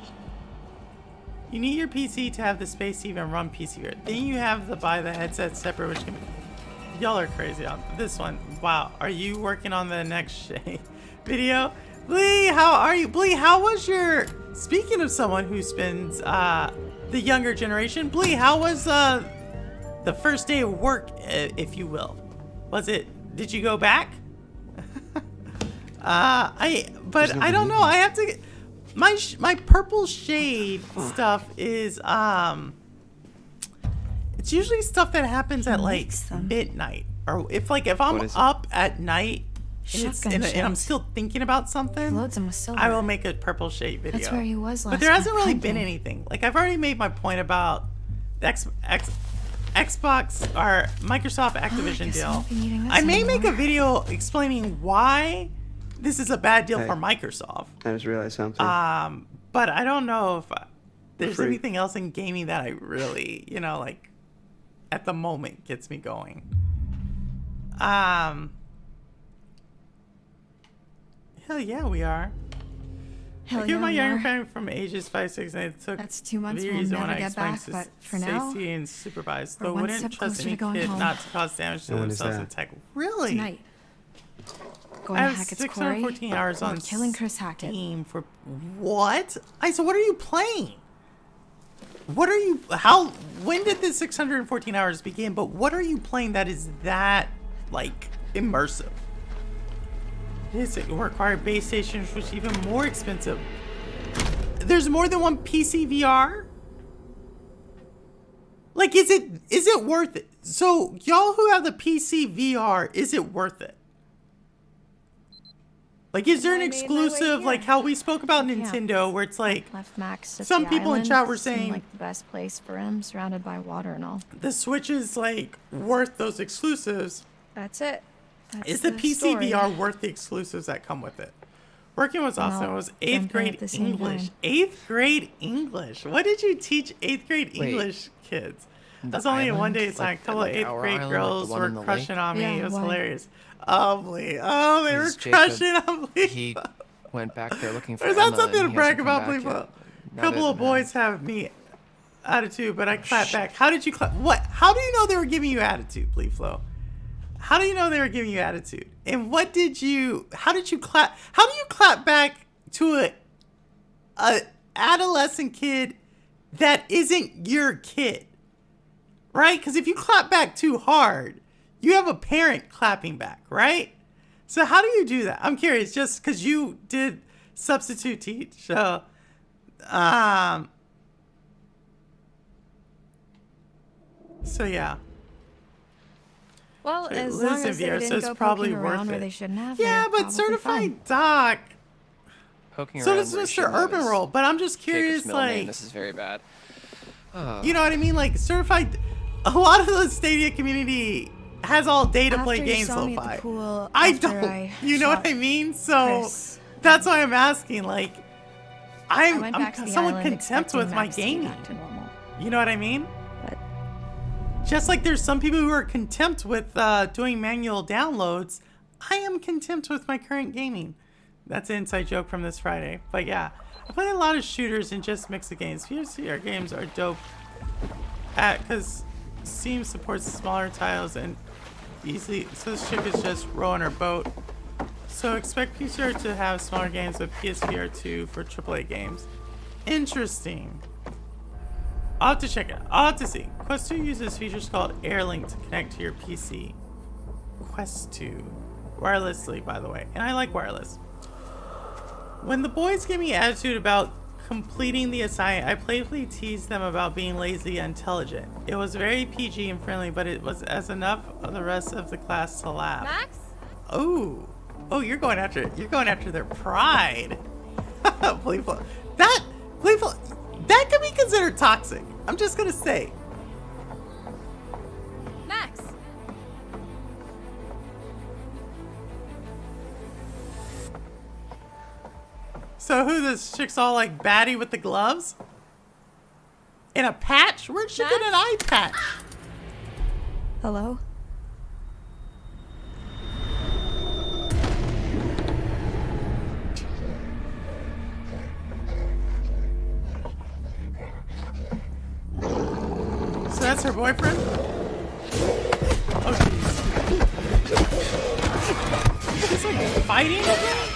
You need your PC to have the space to even run PC VR. Then you have to buy the headset separate, which can... Y'all are crazy on this one. Wow. Are you working on the next Shay video? Blee, how are you? Blee, how was your... Speaking of someone who spends the younger generation, Blee, how was the first day of work, if you will? Was it... Did you go back? I don't know. I have to... My purple shade stuff is it's usually stuff that happens at like midnight, or if I'm up at night and I'm still thinking about something, Loads them with silver. I will make a purple shade video. That's where he was last But there hasn't week, really hunting. been anything. Like, I've already made my point about the Xbox or Microsoft Activision guess I deal. won't be needing this I may make a anymore. video explaining why this is a bad deal Hey. for Microsoft. I just realized something. But I don't know if there's Free. anything else in gaming that I really, like, at the moment gets me going. Hell yeah, we are. Hell I give yeah, my we younger are. family from ages 5, 6, and it took That's 2 months we'll years when never I get explained back, but for now, safety and supervised. we're Though one wouldn't step trust closer to any going kid home. not to cause damage to And when is themselves in that? tech. Really? tonight, going I to have Hackett's Quarry, 614 hours we're on killing Chris Hackett. Steam for what? So what are you playing? When did the 614 hours begin? But what are you playing that is that, like, immersive? It require base stations, which is even more expensive. There's more than one PC VR? Like, is it worth it? So, y'all who have the PC VR, is it worth it? Like, is there an I made my way exclusive, like here. how we spoke about Yeah. Nintendo, where it's like, Left Max at some the people in island. chat were Seemed saying- like the best place for him, surrounded by water and all. the Switch is, like, worth those exclusives. That's it. That's Is the PC story. VR worth the exclusives that come with it? Working was awesome. It was don't 8th do it grade at the same English. time. 8th grade English. What did you teach 8th grade Wait, English kids? the That's only a island? 1-day Like assignment. A couple of the 8th Tower grade Island, like the girls one were in the crushing lake? on me. Yeah, It was why? hilarious. Oh, Blee. Oh, they were Is Jacob- crushing on me. He went back there looking for There's not Emma, something and to he brag hasn't about, come Blee. back A yet. Not couple of it, man. boys have me attitude, but I clap back. How did you clap? What? How do you know they were giving you attitude, Blee Flo? How do you know they were giving you attitude? And how did you clap? How do you clap back to a adolescent kid that isn't your kid? Right? Because if you clap back too hard, you have a parent clapping back, right? So how do you do that? I'm curious, just because you did substitute teach. So yeah. Well, So as Liz long in as they VR, so didn't it's go probably poking around worth where it. they shouldn't have. Yeah, they're but probably certified fine. doc. Poking So around does where you Mr. shouldn't have Urban is Roll, but I'm just Jacob's curious, middle name. like, This is very bad. you know what I mean? Like, certified, a lot of the Stadia community has all day to play After you games saw so me at the far. pool, I after don't. I You know what shot I mean? So Chris, that's why I'm asking. Like, I I'm went back to the somewhat island contempt expecting with my Max to be gaming. back to normal. You know what I mean? But Just like there's some people who are contempt with doing manual downloads, I am contempt with my current gaming. That's an inside joke from this Friday. But yeah, I play a lot of shooters and just mix of games. VRCR games are dope because Steam supports smaller titles and easily. So this chick is just rowing her boat. So expect PCR to have smaller games with PSVR 2 for AAA games. Interesting. I'll have to check it. I'll have to see. Quest 2 uses features called AirLink to connect to your PC. Quest 2. Wirelessly, by the way. And I like wireless. When the boys give me attitude about completing the assignment, I playfully teased them about being lazy and intelligent. It was very PG and friendly, but it was as enough of the rest of the class to laugh. Max? Oh, you're going after their pride. Playful. That could be considered toxic. I'm just gonna say. Max? So who, this chick's all like batty with the gloves? In a patch? Where'd she get an eye patch? Hello? So that's her boyfriend? Oh jeez. He's like fighting again?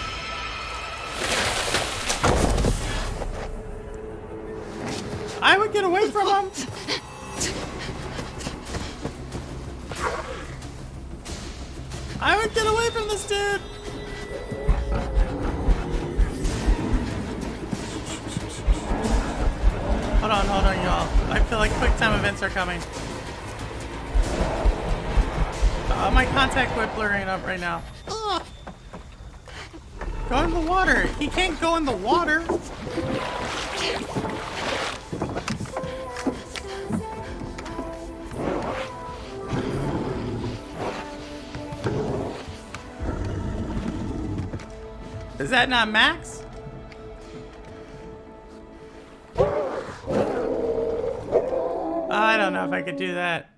I would get away from him. I would get away from this dude. Hold on, y'all. I feel like quick time events are coming. My contact quit blurring up right now. Ugh. Go in the water. He can't go in the water. Is that not Max? I don't know if I could do that.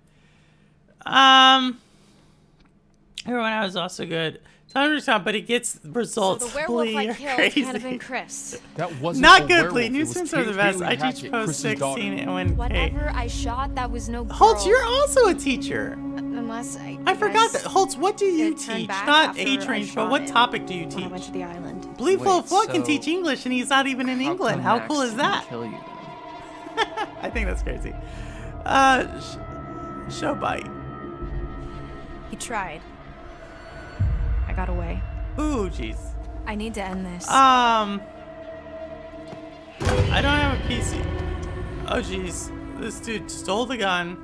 Everyone else was also good. But it gets results. So the werewolf I Are killed crazy. had been Chris. That wasn't Not a good, werewolf. Lee. It New was students are the Kate best. Haley I teach Hackett, post Chris's daughter. 16 and when Whatever I shot, that was no girl. Holtz, you're also a teacher. Unless I forgot that. Holtz, what do you it turned teach? back Not after age I range, but shot what it topic do you when I went teach? to the island. Bleeful Wait, Flood can so teach English and he's not even in England. How cool is that? Kill you. I think that's crazy. Show bite. He tried. I got away. Ooh, jeez. I need to end this. I don't have a PC. Oh, jeez. This dude stole the gun.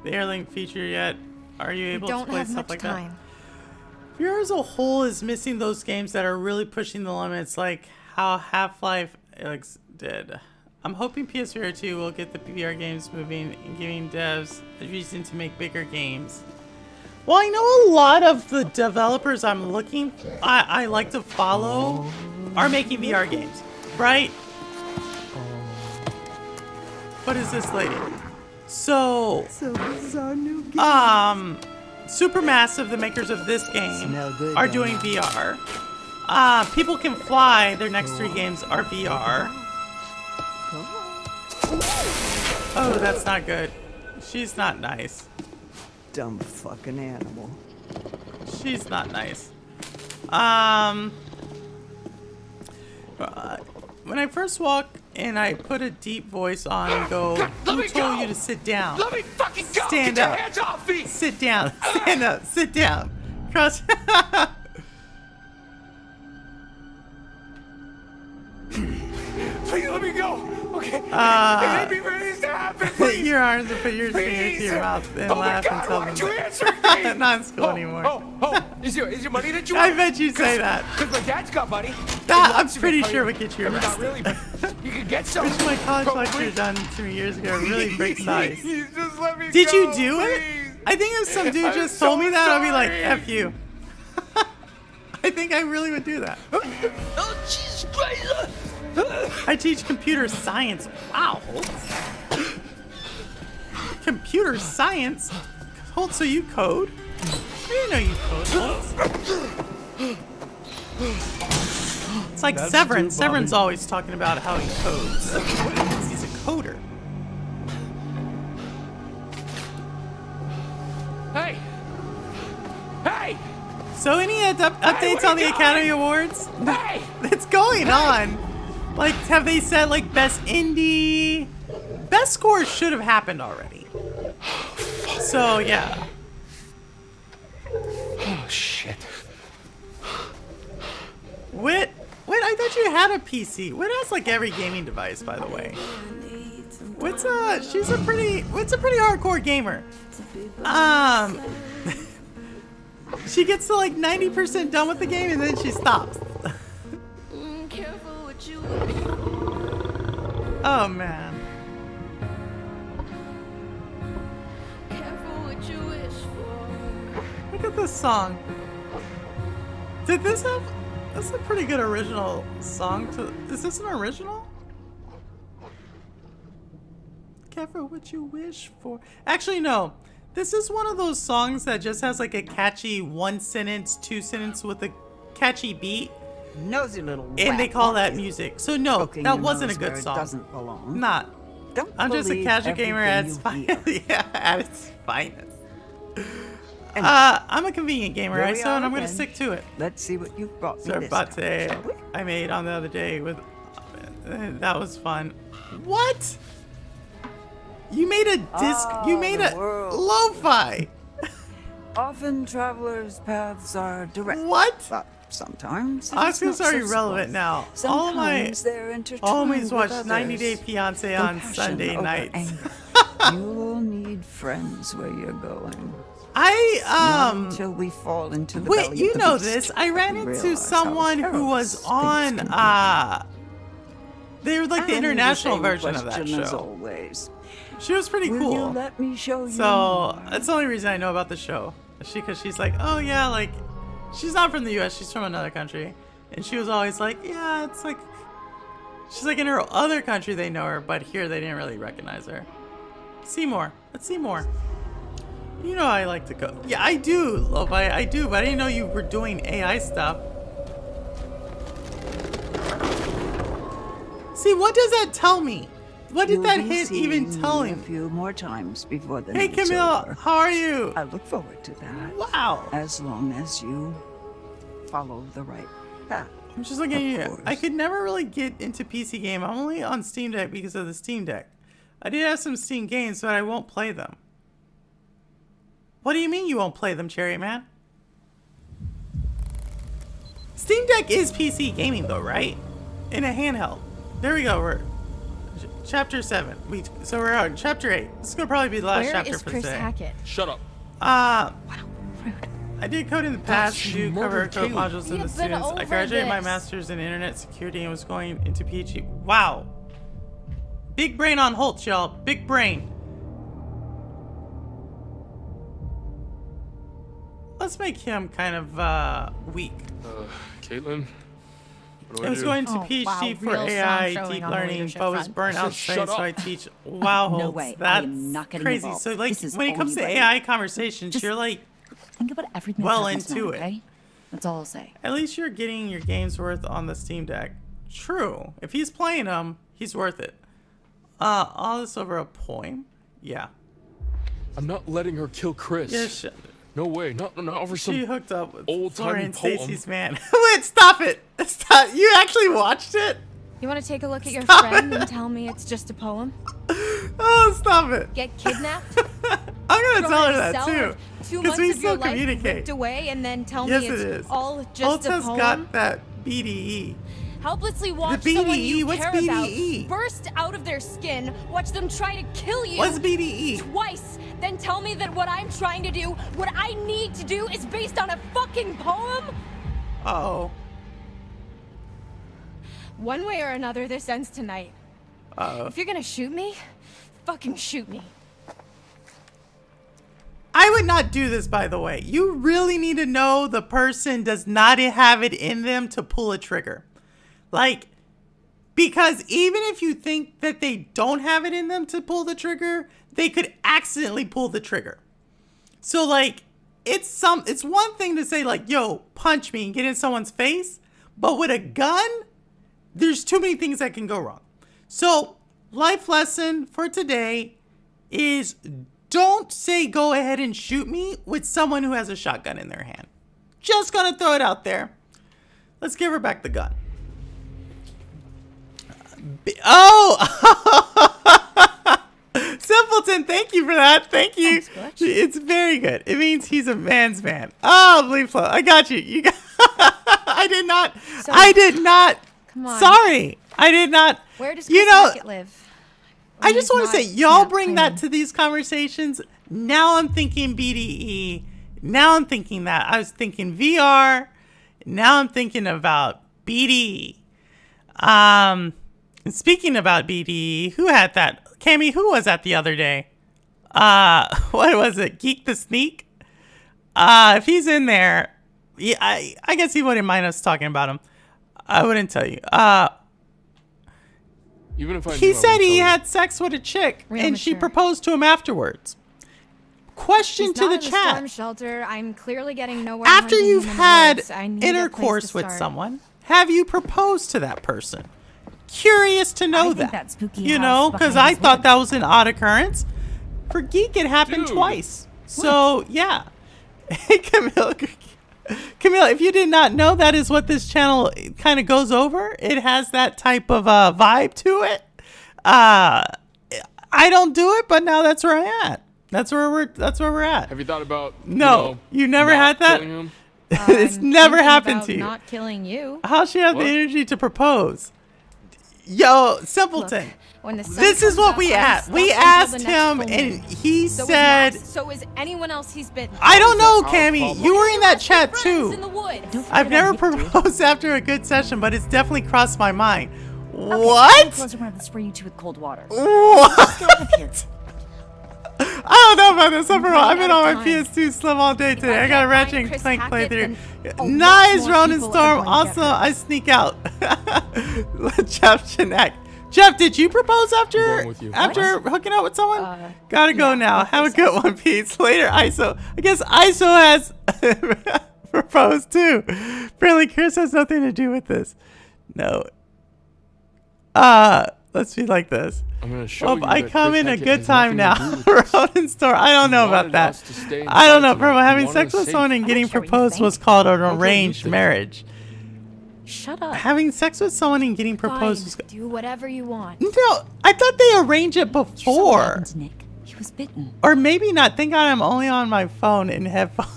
The Airlink feature yet? Are you able to don't play have stuff much like time. that? VR as a whole is missing those games that are really pushing the limits, like how Half-Life Alyx did. I'm hoping PSVR 2 will get the VR games moving and giving devs a reason to make bigger games. Well, I know a lot of the developers I like to follow are making VR games, right? What is this lady? So Supermassive, the makers of this game, are doing VR. People Can Fly, their next 3 games are VR. Oh, that's not good. She's not nice. Dumb fucking animal. She's not nice. When I first walk and I put a deep voice on and go, who told you to sit down? Let me fucking go! Stand Get up. your hands off me! Sit down. Stand up. Sit down. Cross. Please let me go! Okay? It may be released to happen, please! Your arms and put your finger to your mouth and laugh and tell why them. aren't you answering me? Not in school anymore. Is your money that you I want? bet you say that. Because my dad's got money. That He I'm wants to pretty get sure money. would get you I mean, not arrested. really, but you could get some. Which my college Probably. lecture done to me years ago really breaks ice. Please, just let me Did go, you do it? please. I think if some dude I'm just so told me that, I'd be like, sorry. F you. I think I really would do that. Oh, Jesus Christ! I teach computer science. Wow. Computer science? Holtz, so you code? I didn't know you code, Holtz. It's like Severance. Severance always talking about how he codes. He's a coder. Hey! Hey! So any updates where on the you Academy going? Awards? Hey! It's going on. Like, have they said, like, best indie? Best scores should have happened already. So, yeah. Oh, shit. Wait, a PC. Wit has like every gaming device, by the way. What's she's a pretty hardcore gamer. She gets to like 90% done with the game and then she stops. Oh man. Look at this song. Did this have... That's a pretty good original song to... Is this an original? Careful what you wish for. Actually, no. This is one of those songs that just has like a catchy 1 sentence, 2 sentence with a catchy beat. Nosy little And rat, they call that aren't you? music. So no, Poking that your wasn't a nose good where it song. doesn't belong. Not. Don't I'm just a believe casual gamer at its everything you finest. Yeah, at its finest. And I'm a convenient gamer, here right? we So, are and I'm gonna again. stick to it. Let's see what you've brought me this Sorbate time, shall we? I made on the other day with... That was fun. What? You made a disc... you made the a world. lo-fi. Often travelers' paths are direct. What? But sometimes Oscars are irrelevant now. All of my Sometimes they're intertwined homies with watch others. 90 Day Fiancé on Compassion Sunday over nights. anger. You'll need friends where you're going. I Not until we fall into the wait, belly you of the know beast, this. I ran we into realize how someone who was perilous on things can be. they were like the And international same version of that question as show. always. She was pretty Will you cool. let me show you So more? that's the only reason I know about the show. Because she's like, oh yeah, like she's not from the U.S. She's from another country, and she was always like, yeah, it's like she's like in her other country they know her, but here they didn't really recognize her. See more. Let's see more. You know I like to go. Yeah, I do, Lo-Fi. I do, but I didn't know you were doing AI stuff. See, what does that tell me? What did You'll that be hit even seeing tell me a him? few more times before the Hey, night's Camille, over. how are you? I look forward to that. Wow. As long as you follow the right path. I'm just looking at Of you. course. I could never really get into PC game. I'm only on Steam Deck because of the Steam Deck. I did have some Steam games, but I won't play them. What do you mean you won't play them, Cherry Man? Steam Deck is PC gaming though, right? In a handheld. There we go. We're chapter 7. So we're on chapter 8. This is gonna probably be the last Where chapter is for Chris today. Hackett? Shut up. Wow, rude. I did code in the past she and do cover murdered code Kaylee. modules in the We've been students. I over graduated my this. master's in internet security and was going into PhD. Wow. Big brain on Holt, y'all. Big brain. Let's make him kind of weak. Caitlin? What do I was going to Oh, PhD wow, for real strong AI, showing deep on the learning, leadership but was front. burnt out Just studying, shut so I up. teach. Wow, No Holtz, way, I that's am not getting crazy. involved. So like This is when it all comes you, to buddy. AI conversations, Just- you're like Think about everything well that's happened into tonight, it. okay? That's all I'll say. At least you're getting your game's worth on the Steam Deck. True. If he's playing them, he's worth it. All this over a poem? Yeah. I'm not letting her kill Chris. Yeah, shit. No way. Not over She some... hooked up with old-timey Florian poem. Stacy's man. Wait, stop it. Stop. You actually watched it? You want to take a look at your Stop friend it. and tell me it's just a poem? Oh, stop it. Get kidnapped? I'm going to Thrown tell her in a that cell too. with 2 Because months we of your still life communicate. ripped away and then tell Yes, me it it's is. all just Holt a has poem? got that BDE. Helplessly watch The someone BDE? you What's care BDE? about burst out of their skin, watch them try to kill you What's BDE? twice, then tell me that what I'm trying to do, what I need to do, is based on a fucking poem? Uh-oh. One way or another, this ends tonight. Uh-oh. If you're gonna shoot me, fucking shoot me. I would not do this, by the way. You really need to know the person does not have it in them to pull a trigger. Like, because even if you think that they don't have it in them to pull the trigger, they could accidentally pull the trigger. So, like, it's one thing to say, like, yo, punch me and get in someone's face. But with a gun, there's too many things that can go wrong. So, life lesson for today is don't say go ahead and shoot me with someone who has a shotgun in their hand. Just gonna throw it out there. Let's give her back the gun. Simpleton, thank you for that. Thank you. Thanks, Butch. It's very good. It means he's a man's man. Oh, Bleep Flow, I got you. You got. I did not. Come on. Sorry, I did not. Where does you Chris know, Hackett live? I When just he's want to not say, y'all nap bring that training. to these conversations. Now I'm thinking BDE. Now I'm thinking that. I was thinking VR. Now I'm thinking about BDE. And speaking about BDE, who had that? Cammy, who was that the other day? What was it? Geek the Sneak? If he's in there, yeah, I guess he wouldn't mind us talking about him. I wouldn't tell you. Even if I He knew, I said wouldn't he tell you. had sex with a chick, Real and she mature. proposed to him afterwards. Question He's to not the in chat. storm shelter. I'm clearly getting nowhere. After hunting you've him in the had woods. I need a place intercourse to with start. someone, have you proposed to that person? Curious to know I think that. that spooky You house know, because behind I his thought wood. that was an odd occurrence. For Geek, it happened Dude. twice. So, yeah. Hey, Camille, if you did not know, that is what this channel kind of goes over. It has that type of vibe to it. I don't do it, but now that's where I'm at. That's where we're at. Have you thought about? No, you never not had that? killing him? It's I'm never thinking happened about to you. Not killing you. How she have What? the energy to propose? Yo, simpleton. Look, when the sun This is comes what up, we I'm asked. stuck We until the asked next him, full and moon. he So said, is Max, so is anyone else he's bitten. "I don't know, How Cammy. public? You were in that Lots of chat friends in too. the woods. Don't forget I've never about Nick, dude. proposed after a good session, but it's definitely crossed my mind. Okay, I'm What? closer when I spray you two with cold water. What? Get out of here. I don't know about this. I've been on my out of time. PS2 Slim all day today. I I got a can't Ratchet find and Chris Clank Hackett, playthrough. then a lot Nice, more Ronin people are Storm. going to Also, get hurt. I sneak out. Jeff Janek. Jeff, did you propose after going with you. hooking up with someone? Gotta go now. Have a good one, Pete. Later, ISO. I guess ISO has proposed too. Friendly Chris has nothing to do with this. No. Let's be like this. I'm gonna show Well, you I that come Chris in a Hackett good has time now. nothing to do with this. Ronin Store. I don't know He about wanted that. us to stay I don't know, inside bro. tonight. Having He sex wanted with us someone safe. and getting care what you proposed think. was called an care what you arranged think. marriage. Shut up. Having sex with someone and getting proposed was. Fine, do whatever you want. No, I thought they arranged it You saw what before. happened to Nick. He was bitten. Or maybe not. Thank God I'm only on my phone and headphones.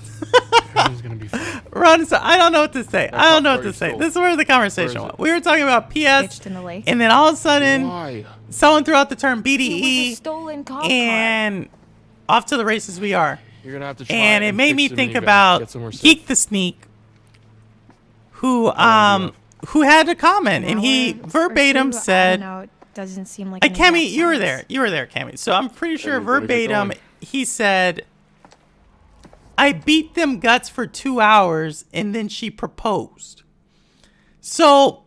Everything's gonna be fine. Ron, so I don't know what to say. I don't know what to Quarry say. stole. This is where the conversation Where is went. it? We were talking about PS, Ditched in the lake. and then all of a sudden, Why? someone threw out the term It was a BDE, stolen cop car. and off to the races we are. You're gonna have to try And it made fix me the think minivan. about Get somewhere safe. Geek the Sneak, who had a comment, and he Hour or verbatim two, I said, don't know, it doesn't seem like "Hey, an Cammy, exact you were science. there. You were there, Cammy." So I'm pretty sure we better get verbatim, going. he said, "I beat them guts for 2 hours, and then she proposed." So,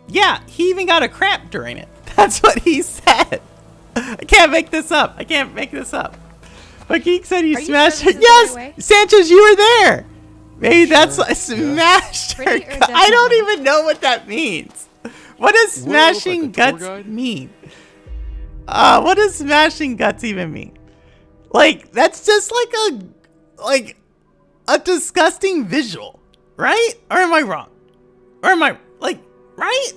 yeah, he even got a cramp during it. That's what he said. I can't make this up. But Geek said he Are you smashed sure her. this is the Yes, right way? Sanchez, you were there. Maybe that's I smashed her. Pretty or I don't definitely? even know what that means. What does What do I look smashing like, a tour guts guide? mean? What does smashing guts even mean? Like, that's just like a disgusting visual, right? Or am I wrong? Or am I right?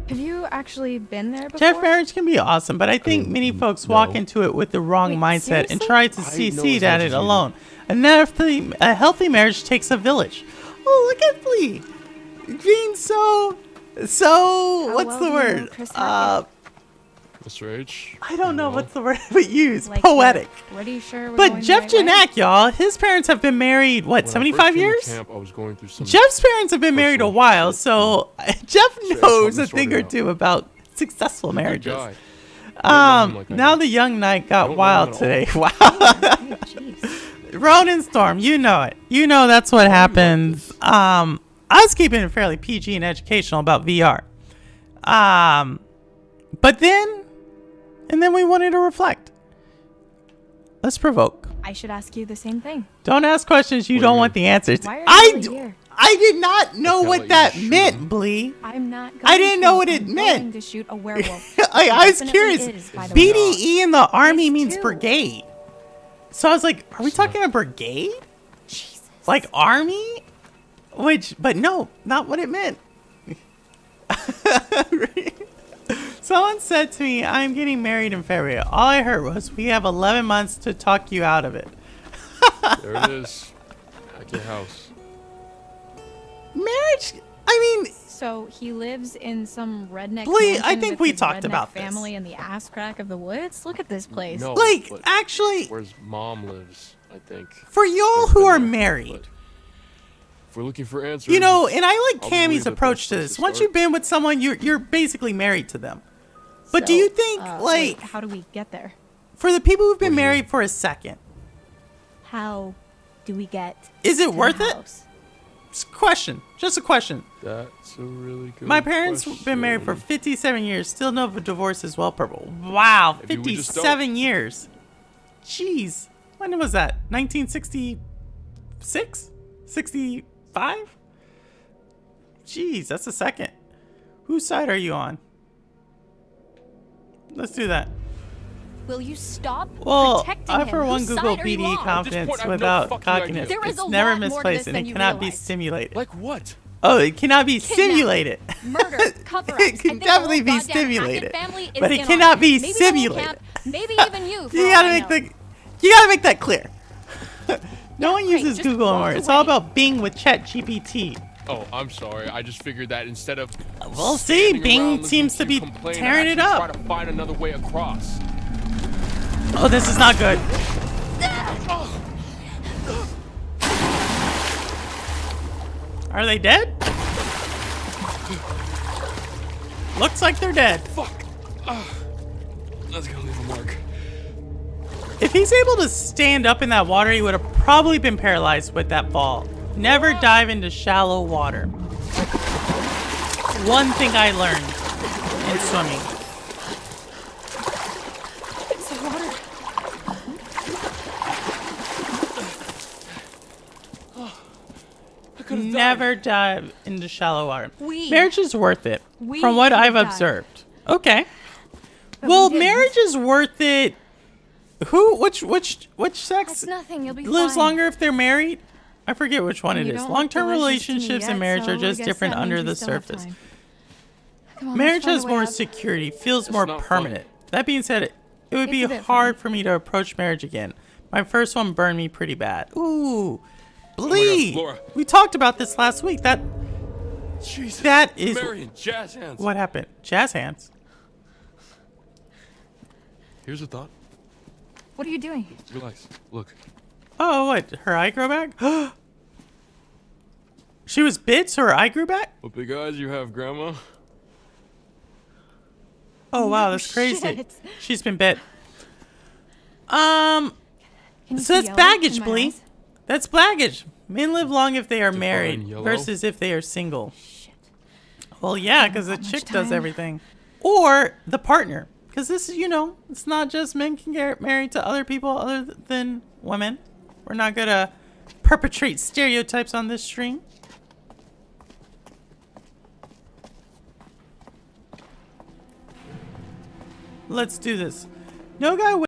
Have you actually been there before? Jeff, marriage can be awesome, but I think many folks walk no. into it with the wrong Wait, mindset and seriously? try to I succeed know as at much it as you do. alone. A healthy marriage takes a village. Oh, look at Flea being so. What's well the do you know word? Chris Hackett? Mr. H. I don't know what's the word we use. Like, Poetic. Pretty sure we're But going Jeff the right way? Janak, y'all, his parents have been married, what, When I first 75 came to years? Camp, I was going through some Jeff's parents have been married a personal while, shit, so Jeff helped knows me a sort thing it or out. two about successful good marriages. guy. I love him like I Now do. the young knight I got don't know wild him at today. Wow. Jeez. Ronin Storm, you know it. You know that's what happens. I was keeping it fairly PG and educational about VR. But then we wanted to reflect. Let's provoke. I should ask you the same thing. Don't ask questions you What do don't you want mean? the answers. Why are you I really do- here? I did not know can't what let you that shoot meant, him. Blee. I'm not. I going didn't to. know what it I'm meant. Going to shoot a werewolf. I was Definitely curious. is, by the way. BDE in the army means too. brigade. So I was like, are we talking a brigade? Jesus. Like army? But no, not what it meant. Someone said to me, I'm getting married in February. All I heard was, we have 11 months to talk you out of it. There it is. At your house. marriage, I mean, So he lives in some redneck Blee, I mansion think with we his talked redneck about this. family in the ass crack of the woods. Look at this place. No, like, but actually, where's mom lives, I think. for y'all Never who been are there, married, but if we're looking for answers, you know, and I like probably Cammy's the approach best to place this. to Once start. you've been with someone, you're basically married to them. But do So, you think, like, wait, how do we get there? for the people who've been What do you married for a second, How do we get is it to the worth it? house? Question, just a question. That's a really good My parents have been married for 57 years, still no divorce is well purple. Wow, Maybe we just don't. 57 years. Jeez. When was that? 1966? 65? Jeez, that's a second. Whose side are you on? Let's do that. Will you stop Well, protecting I him? for one Whose Google side are you BDE on? confidence point, I have no without fucking cockiness. idea. There is It's a never lot more to misplaced this and than it you cannot be realize. stimulated. Like what? Oh, it cannot be Kidnapping, simulated. Murder, cover-ups. It can I think the definitely whole be goddamn stimulated, Hackett family is but it in on cannot be Maybe the whole simulated. camp, maybe even you. For You all gotta I make know. you gotta make that clear. No one great, uses just Google walk anymore. It's all away. about Bing with ChatGPT. Oh, I'm sorry. I just figured that instead of We'll see. standing Bing around listening seems to you be complain, I'd tearing it actually up. Try to find another way across. Oh, this is not good. Are they dead? Looks like they're dead. Fuck. That's gonna leave a mark. If he's able to stand up in that water, he would have probably been paralyzed with that fall. Never dive into shallow water. One thing I learned in swimming. It's the water. Never dive into shallow water. We- Marriage is worth it, we from what I've dive. observed. Okay. But Well, we didn't. marriage is worth it. Who? Which sex That's nothing. You'll be lives fine. longer if they're married? I forget which one it You is. don't look Long-term delicious to me relationships yet, and marriage so are I just guess different that under means the we still have surface. time. Come on, let's Marriage find has a way more out. security, feels It's more not permanent. That being said, it would It's be a bit hard funny. for me to approach marriage again. My first one burned me pretty bad. Ooh, God, Blee. Laura. We talked about this last week. Jesus. That is Marion, jazz hands. what happened. Jazz hands. Here's a thought. What are you doing? Relax. Look. Oh, what? Her eye grew back? She was bit, so her eye grew back? What big eyes you have, Grandma. Oh, wow, that's crazy. shit. She's been bit. Can you So see that's yellow baggage, in my Blee. eyes? That's baggage. Men live long if they are Define married yellow? versus if they are single. Well, yeah, because the got much chick does time. everything. Or the partner. Because this is, it's not just men can get married to other people other than women. We're not going to perpetrate stereotypes on this stream. Let's do this. No guy